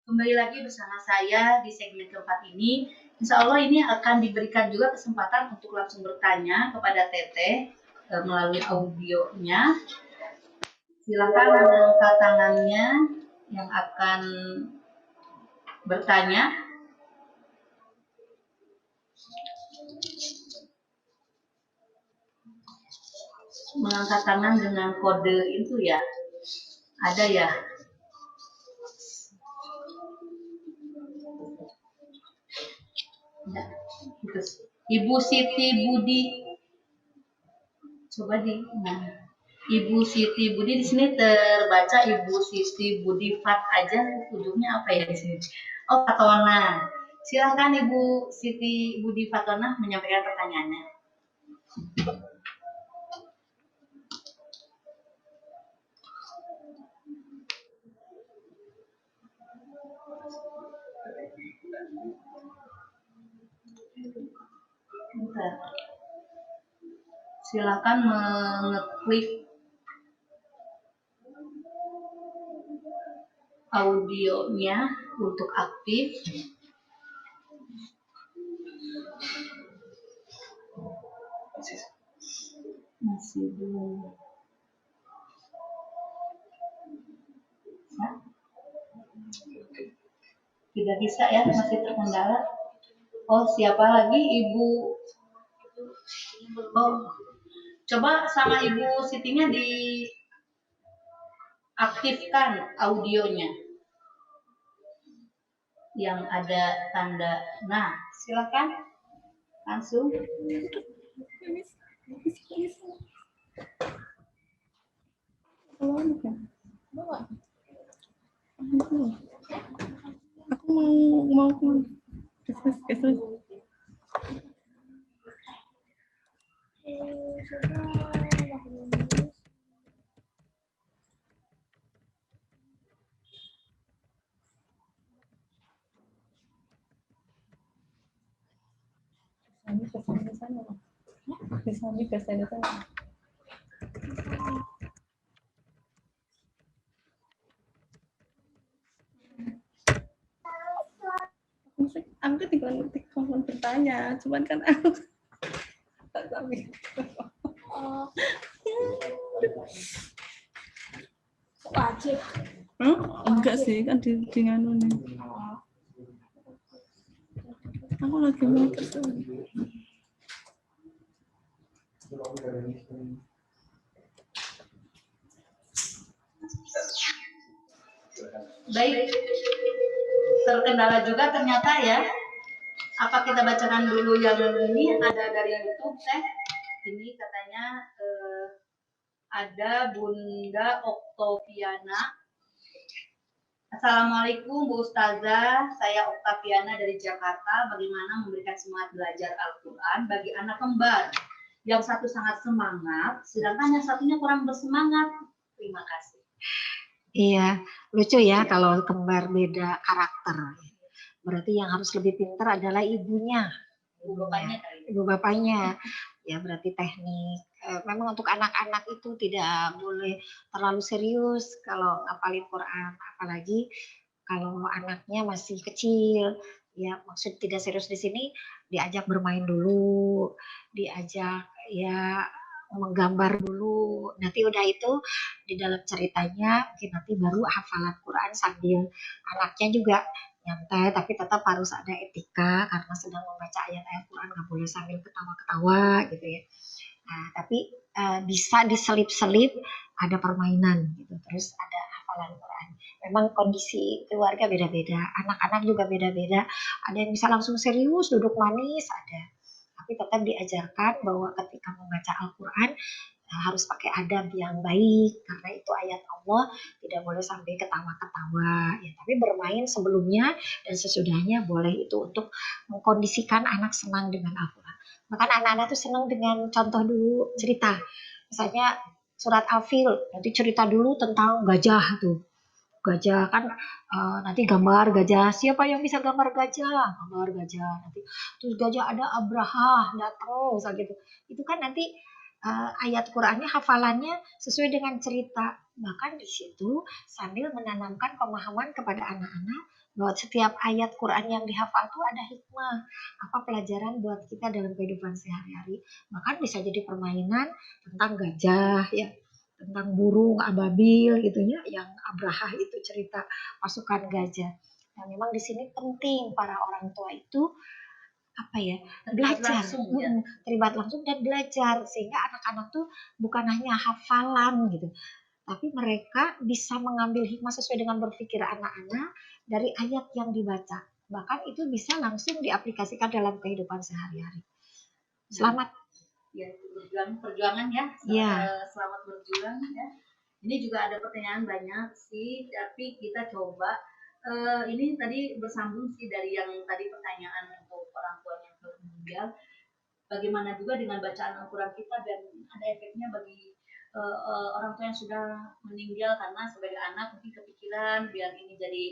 Kembali lagi bersama saya di segmen keempat ini. Insya Allah ini akan diberikan juga kesempatan untuk langsung bertanya kepada Teteh melalui audionya. Silakan angkat tangannya yang akan bertanya. Mengangkat tangan dengan kode itu ya. Ada ya. Ibu Siti Budi, coba Ibu Siti Budi di sini terbaca Ibu Siti Budi Fat aja, ujungnya apa ya di sini? Oh, Fatona. Silahkan Ibu Siti Budi Fatona menyampaikan pertanyaannya. Silakan mengeklik audionya untuk aktif. Masih belum. Nah, tidak bisa ya, masih terkendala. Oh, siapa lagi? Ibu. Oh, coba sama Ibu Sitinya diaktifkan audionya yang ada tanda. Nah, silakan langsung. Aku mau aku tinggal ngetik mohon bertanya, cuman kan aku tak tahu. Wajib. Enggak sih, kan di nganu nih. Aku lagi mikir tuh. Baik, terkendala juga ternyata ya. Apa kita bacakan dulu yang ini ada dari YouTube teh. Ini katanya ada Bunda Oktaviana. Assalamualaikum Bu Ustazah, saya Oktaviana dari Jakarta. Bagaimana memberikan semangat belajar Al-Quran bagi anak kembar? Yang satu sangat semangat, sedangkan yang satunya kurang bersemangat. Terima kasih. Iya, lucu ya kalau kembar beda karakter. Berarti yang harus lebih pintar adalah ibunya. Ibu bapaknya. Ya berarti teknik. Memang untuk anak-anak itu tidak boleh terlalu serius kalau ngapalin Quran. Apalagi kalau anaknya masih kecil. Ya maksud tidak serius di sini diajak bermain dulu. Diajak ya menggambar dulu. Nanti udah itu di dalam ceritanya mungkin nanti baru hafalan Quran sambil anaknya juga nyantai, tapi tetap harus ada etika karena sedang membaca ayat-ayat Quran, nggak boleh sambil ketawa-ketawa gitu ya. Nah, tapi bisa diselip-selip ada permainan gitu, terus ada hafalan Quran. Memang kondisi keluarga beda-beda, anak-anak juga beda-beda. Ada yang bisa langsung serius duduk manis, ada. Tapi tetap diajarkan bahwa ketika membaca Al-Quran harus pakai adab yang baik karena itu ayat Allah, tidak boleh sampai ketawa-ketawa ya, tapi bermain sebelumnya dan sesudahnya boleh, itu untuk mengkondisikan anak senang dengan Al-Quran. Bahkan anak-anak tuh senang dengan contoh dulu cerita, misalnya surat Al-Fil nanti cerita dulu tentang gajah tuh, gajah kan nanti gambar gajah, siapa yang bisa gambar gajah, gambar gajah nanti, terus gajah ada Abraha datang gitu, itu kan nanti ayat Qurannya hafalannya sesuai dengan cerita. Bahkan di situ sambil menanamkan pemahaman kepada anak-anak bahwa setiap ayat Quran yang dihafal itu ada hikmah, apa pelajaran buat kita dalam kehidupan sehari-hari. Bahkan bisa jadi permainan tentang gajah ya, tentang burung ababil gitu ya, yang Abraha itu cerita pasukan gajah. Dan memang di sini penting para orang tua itu apa ya, belajar langsung, ya. Terlibat langsung dan belajar sehingga anak-anak tuh bukan hanya hafalan gitu, tapi mereka bisa mengambil hikmah sesuai dengan berpikir anak-anak dari ayat yang dibaca, bahkan itu bisa langsung diaplikasikan dalam kehidupan sehari-hari. Selamat ya, perjuangan ya. Selamat berjuang ya. Ini juga ada pertanyaan banyak sih, tapi kita coba ini tadi bersambung sih dari yang tadi pertanyaan untuk orang tua yang belum meninggal. Bagaimana juga dengan bacaan Al-Quran kita dan ada efeknya bagi orang tua yang sudah meninggal, karena sebagai anak mungkin kepikiran biar ini jadi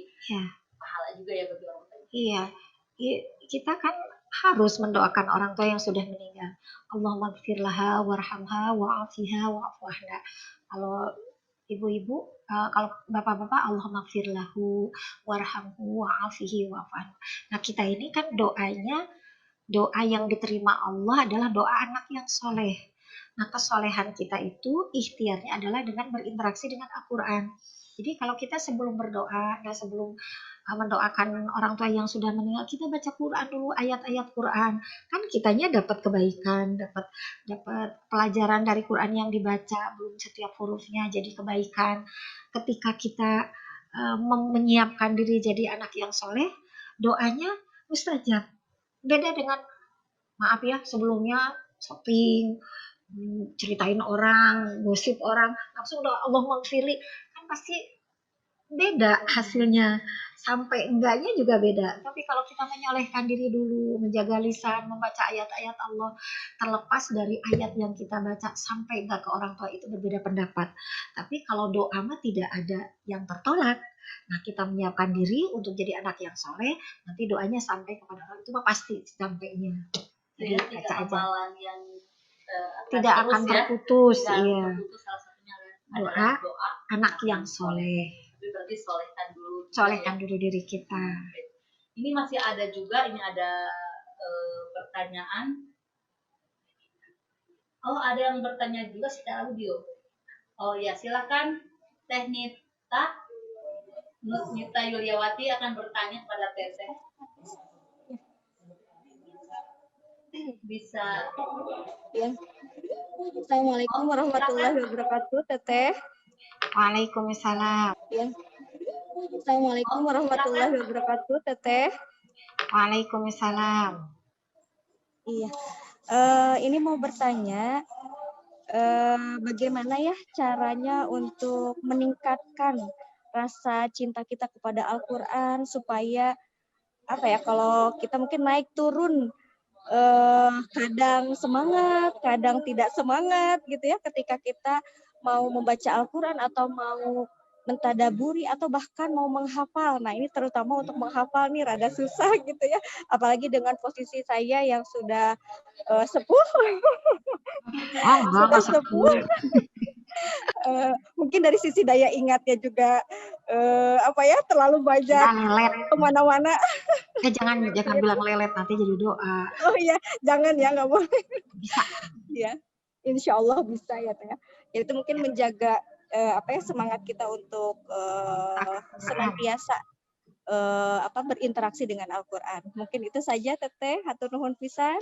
pahala juga ya bagi orang tua. Iya, kita kan harus mendoakan orang tua yang sudah meninggal. Allahumma gfir laha warhamha wa'afiha wa'afwahna. Kalau ibu-ibu, kalau bapak-bapak, Allahumma gfir lahu warhamhu wa'afihi wa'afwahna. Nah kita ini kan doanya, doa yang diterima Allah adalah doa anak yang soleh. Nah, kesolehan kita itu ikhtiarnya adalah dengan berinteraksi dengan Al-Quran. Jadi kalau kita sebelum berdoa, dan sebelum mendoakan orang tua yang sudah meninggal, kita baca Quran dulu, ayat-ayat Quran. Kan kitanya dapat kebaikan, dapat pelajaran dari Quran yang dibaca, belum setiap hurufnya jadi kebaikan. Ketika kita menyiapkan diri jadi anak yang soleh, doanya mustajab. Beda dengan, maaf ya, sebelumnya shopping, ceritain orang, gosip orang, langsung doa Allah maghfirli, kan pasti beda hasilnya, sampai enggaknya juga beda. Tapi kalau kita menyolehkan diri dulu, menjaga lisan, membaca ayat-ayat Allah, terlepas dari ayat yang kita baca sampai enggak ke orang tua, itu berbeda pendapat. Tapi kalau doa mah tidak ada yang tertolak. Nah, kita menyiapkan diri untuk jadi anak yang soleh, nanti doanya sampai kepada Allah, itu mah pasti sampainya. Jadi baca aja. Amalan yang Tidak akan terputus, iya. Salah satunya Doa adalah doa anak yang soleh. Tapi berarti solehkan dulu. Solehkan dulu diri kita. Ini masih ada juga, ini ada pertanyaan. Oh, ada yang bertanya juga secara audio. Oh ya, silakan Teh Nita Yuliawati akan bertanya kepada Teteh. Bisa. Ya. Assalamualaikum warahmatullahi wabarakatuh, Teteh. Waalaikumsalam. Ya. Assalamualaikum warahmatullahi wabarakatuh, Teteh. Waalaikumsalam. Iya. Ini mau bertanya, bagaimana ya caranya untuk meningkatkan rasa cinta kita kepada Al-Quran supaya apa ya, kalau kita mungkin naik turun, kadang semangat, kadang tidak semangat gitu ya, ketika kita mau membaca Al-Quran atau mau mentadaburi atau bahkan mau menghafal. Nah, ini terutama untuk menghafal nih rada susah gitu ya, apalagi dengan posisi saya yang sudah sepuh. Sudah sepuh. Mungkin dari sisi daya ingatnya juga terlalu banyak kemana-mana. Jangan bilang lelet, nanti jadi doa. Oh iya, jangan ya, nggak boleh. Bisa. Ya, insya Allah bisa ya Teh. Jadi itu mungkin menjaga semangat kita untuk senantiasa berinteraksi dengan Al-Quran. Mungkin itu saja Teteh. Hatur nuhun pisan.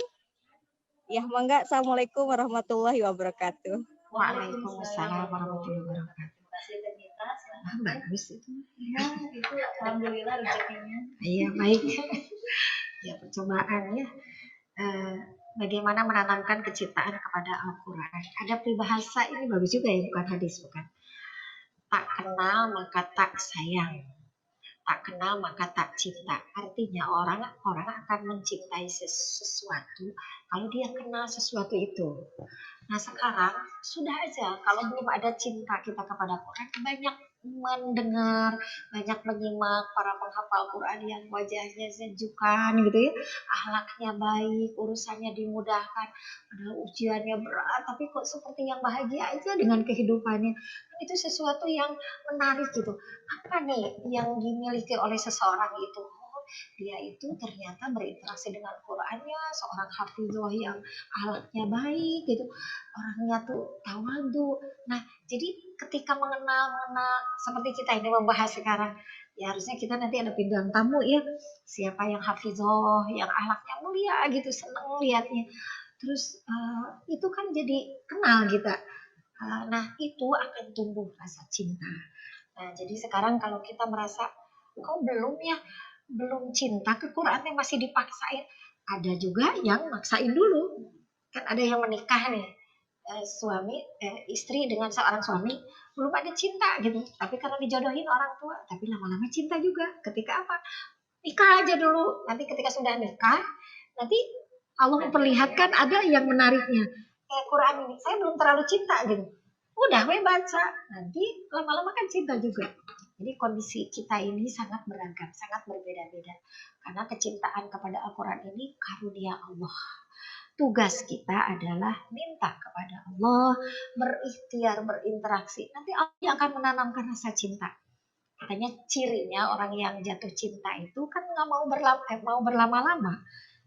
Ya, mangga. Assalamualaikum warahmatullahi wabarakatuh. Waalaikumsalam warahmatullahi wabarakatuh. Terima kasih Teh Nita. Bagus itu. Ya, itu alhamdulillah rezekinya. Iya, baik. Ya, percobaan ya. Bagaimana menanamkan kecintaan kepada Al-Quran. Ada peribahasa, ini bagus juga ya, bukan hadis, bukan. Tak kenal maka tak sayang, tak kenal maka tak cinta. Artinya orang akan mencintai sesuatu kalau dia kenal sesuatu itu. Nah, sekarang sudah aja, kalau belum ada cinta kita kepada Quran, banyak mendengar, banyak menyimak para penghafal Quran yang wajahnya sejukan gitu ya, akhlaknya baik, urusannya dimudahkan, padahal ujiannya berat, tapi kok seperti yang bahagia aja dengan kehidupannya. Itu sesuatu yang menarik gitu. Apa nih yang dimiliki oleh seseorang itu? Dia itu ternyata berinteraksi dengan Qurannya, seorang hafizah yang akhlaknya baik gitu, orangnya tuh tawadu. Nah, jadi ketika mengenal seperti kita ini membahas sekarang, ya harusnya kita nanti ada bintang tamu ya, siapa yang hafizah, yang akhlaknya mulia gitu, seneng lihatnya. Terus itu kan jadi kenal kita. Nah, itu akan tumbuh rasa cinta. Nah, jadi sekarang kalau kita merasa kok belum cinta ke Qurannya, masih dipaksain. Ada juga yang maksain dulu. Kan ada yang menikah nih, istri dengan seorang suami, belum ada cinta gitu. Tapi karena dijodohin orang tua, tapi lama-lama cinta juga. Ketika apa? Nikah aja dulu. Nanti ketika sudah nikah, nanti Allah memperlihatkan ada yang menariknya. Quran ini, saya belum terlalu cinta gitu. Udah baca, nanti lama-lama kan cinta juga. Jadi kondisi kita ini sangat beragam, sangat berbeda-beda. Karena kecintaan kepada Al-Quran ini karunia Allah. Tugas kita adalah minta kepada Allah, berikhtiar, berinteraksi. Nanti Allah akan menanamkan rasa cinta. Katanya cirinya orang yang jatuh cinta itu kan nggak mau berlama-lama.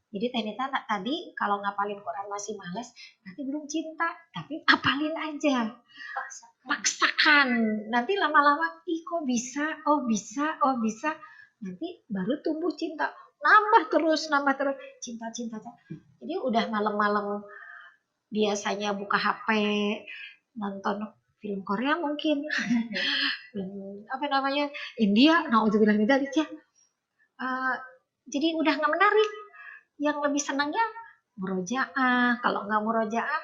Jadi Tenita tadi kalau ngapalin Quran masih males, nanti belum cinta, tapi apalin aja. Paksakan. Nanti lama-lama, ih kok bisa, oh bisa, oh bisa. Nanti baru tumbuh cinta. Nambah terus, cinta. Jadi udah malam-malam biasanya buka HP, nonton film Korea mungkin. Apa namanya, India, naudzubillah min dzalik ya. Jadi udah nggak menarik. Yang lebih senangnya murojaah. Kalau nggak murojaah,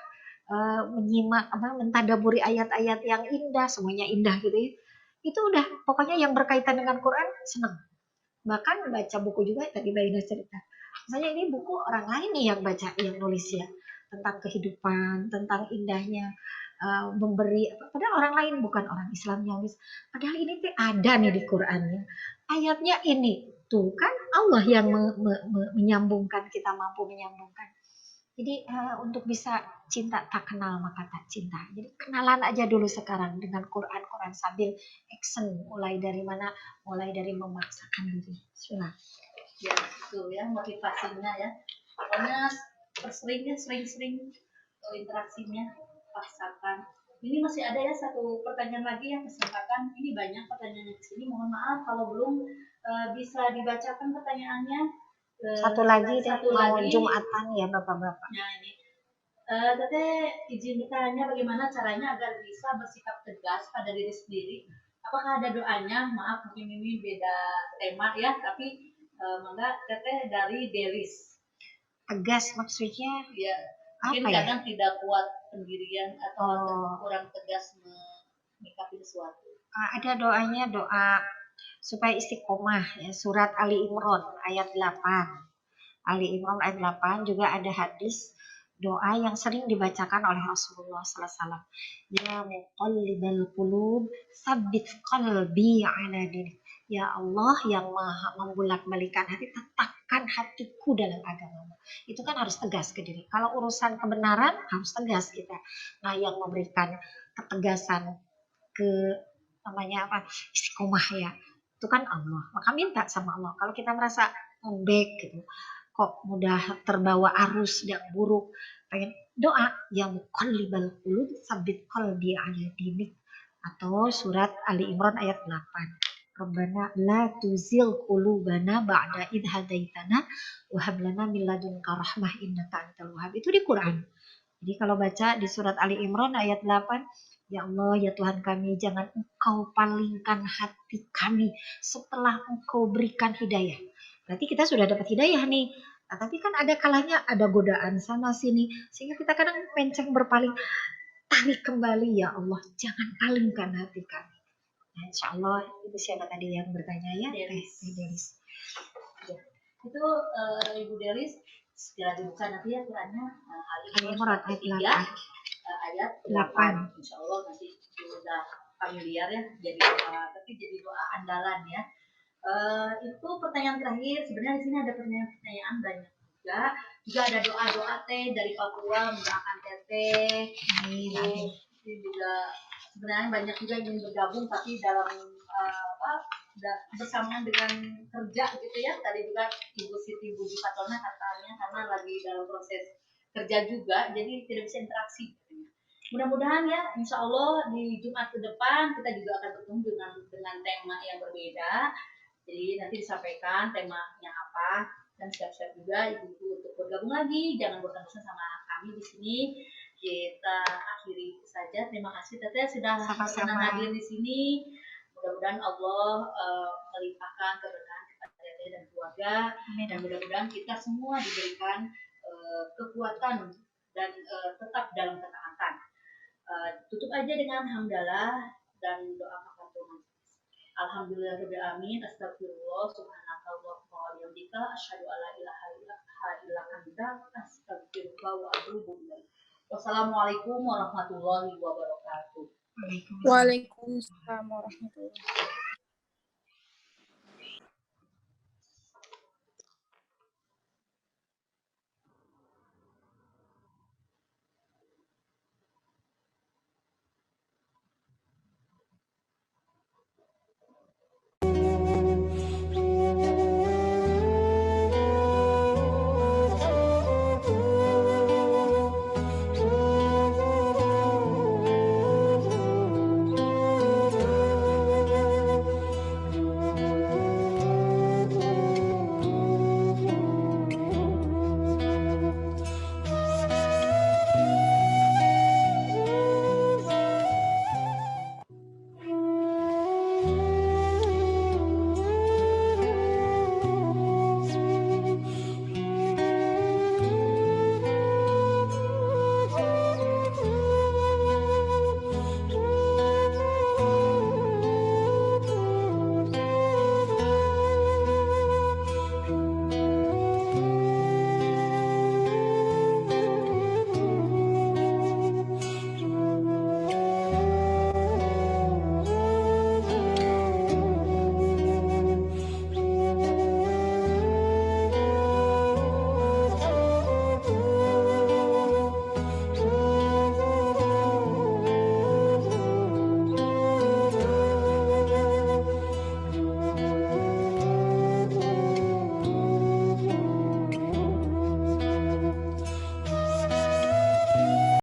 menyimak mentadaburi ayat-ayat yang indah, semuanya indah gitu ya. Itu udah pokoknya yang berkaitan dengan Quran senang. Bahkan baca buku juga tadi Mbak Ina cerita. Misalnya ini buku orang lain nih yang baca, yang nulis ya, tentang kehidupan, tentang indahnya memberi. Padahal orang lain bukan orang Islam yang nulis. Padahal ini tuh ada nih di Qurannya. Ayatnya ini tuh kan Allah yang menyambungkan, kita mampu menyambungkan. Jadi untuk bisa cinta tak kenal maka tak cinta. Jadi kenalan aja dulu sekarang dengan Quran sambil action. Mulai dari mana? Mulai dari memaksakan diri. Bismillah. Ya itu ya motivasinya ya. Pokoknya sering-sering interaksinya, paksakan. Ini masih ada ya satu pertanyaan lagi yang kesempatan. Ini banyak pertanyaannya di sini. Mohon maaf kalau belum bisa dibacakan pertanyaannya. Satu lagi mau Jumatan ya Bapak-bapak. Nah ini, Teteh izin bertanya bagaimana caranya agar bisa bersikap tegas pada diri sendiri. Apakah ada doanya? Maaf mungkin ini beda tema ya, tapi mangga Teteh dari Delis. Tegas maksudnya? Ya, mungkin kadang tidak kuat pendirian atau kurang tegas menyikapi sesuatu. Ada doanya, doa supaya istiqomah ya, surat Ali Imran ayat 8. Ali Imran ayat 8 juga ada hadis doa yang sering dibacakan oleh Rasulullah SAW. Ya muqallibal qulub, tsabbit qalbi ala dinik. Ya Allah yang maha membulak-balikan hati, tetapkan hatiku dalam agamamu. Itu kan harus tegas ke diri. Kalau urusan kebenaran harus tegas kita. Nah yang memberikan ketegasan ke namanya apa? Istiqomah ya. Itu kan Allah. Maka minta sama Allah. Kalau kita merasa lembek gitu, kok mudah terbawa arus yang buruk, pengen doa yang muqallibal qulub tsabbit qalbi ala dinik, atau surat Ali Imran ayat 8. Rabbana la tuzigh qulubana ba'da idh hadaitana wa hab lana min ladunka rahmah innaka antal wahhab. Itu di Quran. Jadi kalau baca di surat Ali Imran ayat 8, ya Allah, ya Tuhan kami, jangan Engkau palingkan hati kami setelah Engkau berikan hidayah. Berarti kita sudah dapat hidayah nih. Nah, tapi kan ada kalanya ada godaan sana sini, sehingga kita kadang menceng berpaling. Tarik kembali ya Allah, jangan palingkan hati kami. Nah, insya Allah itu siapa tadi yang bertanya ya? Delis. Ya. Itu Ibu Delis segera dibuka nanti ya Qurannya Ali Imran ayat 8. Insya Allah nanti sudah familiar ya, jadi doa andalan ya. Itu pertanyaan terakhir. Sebenarnya di sini ada pertanyaan banyak juga ada doa teh dari Papua mendoakan Teteh. Ini juga sebenarnya banyak juga yang ingin bergabung tapi dalam bersamaan dengan kerja gitu ya. Tadi juga Ibu Siti Budi Fatona katanya karena lagi dalam proses kerja juga, jadi tidak bisa interaksi. Mudah-mudahan ya, insya Allah di Jumat ke depan kita juga akan bertemu dengan tema yang berbeda. Jadi nanti disampaikan temanya apa, dan siap-siap juga ibu-ibu untuk bergabung lagi. Jangan bosan-bosan sama kami di sini. Kita akhiri saja. Terima kasih Teteh sudah hadir di sini. Mudah-mudahan Allah melimpahkan keberkahan kepada Teteh dan keluarga. Dan mudah-mudahan kita semua diberikan kekuatan dan tetap dalam ketaatan. Tutup aja dengan hamdalah dan doa kafaratul. Alhamdulillahirabbil alamin, astagfirullah, subhanaka Allahumma wa bihamdika, asyhadu an la ilaha illa anta, astaghfiruka wa atubu ilaik. Wassalamualaikum warahmatullahi wabarakatuh. Waalaikumsalam warahmatullahi wabarakatuh.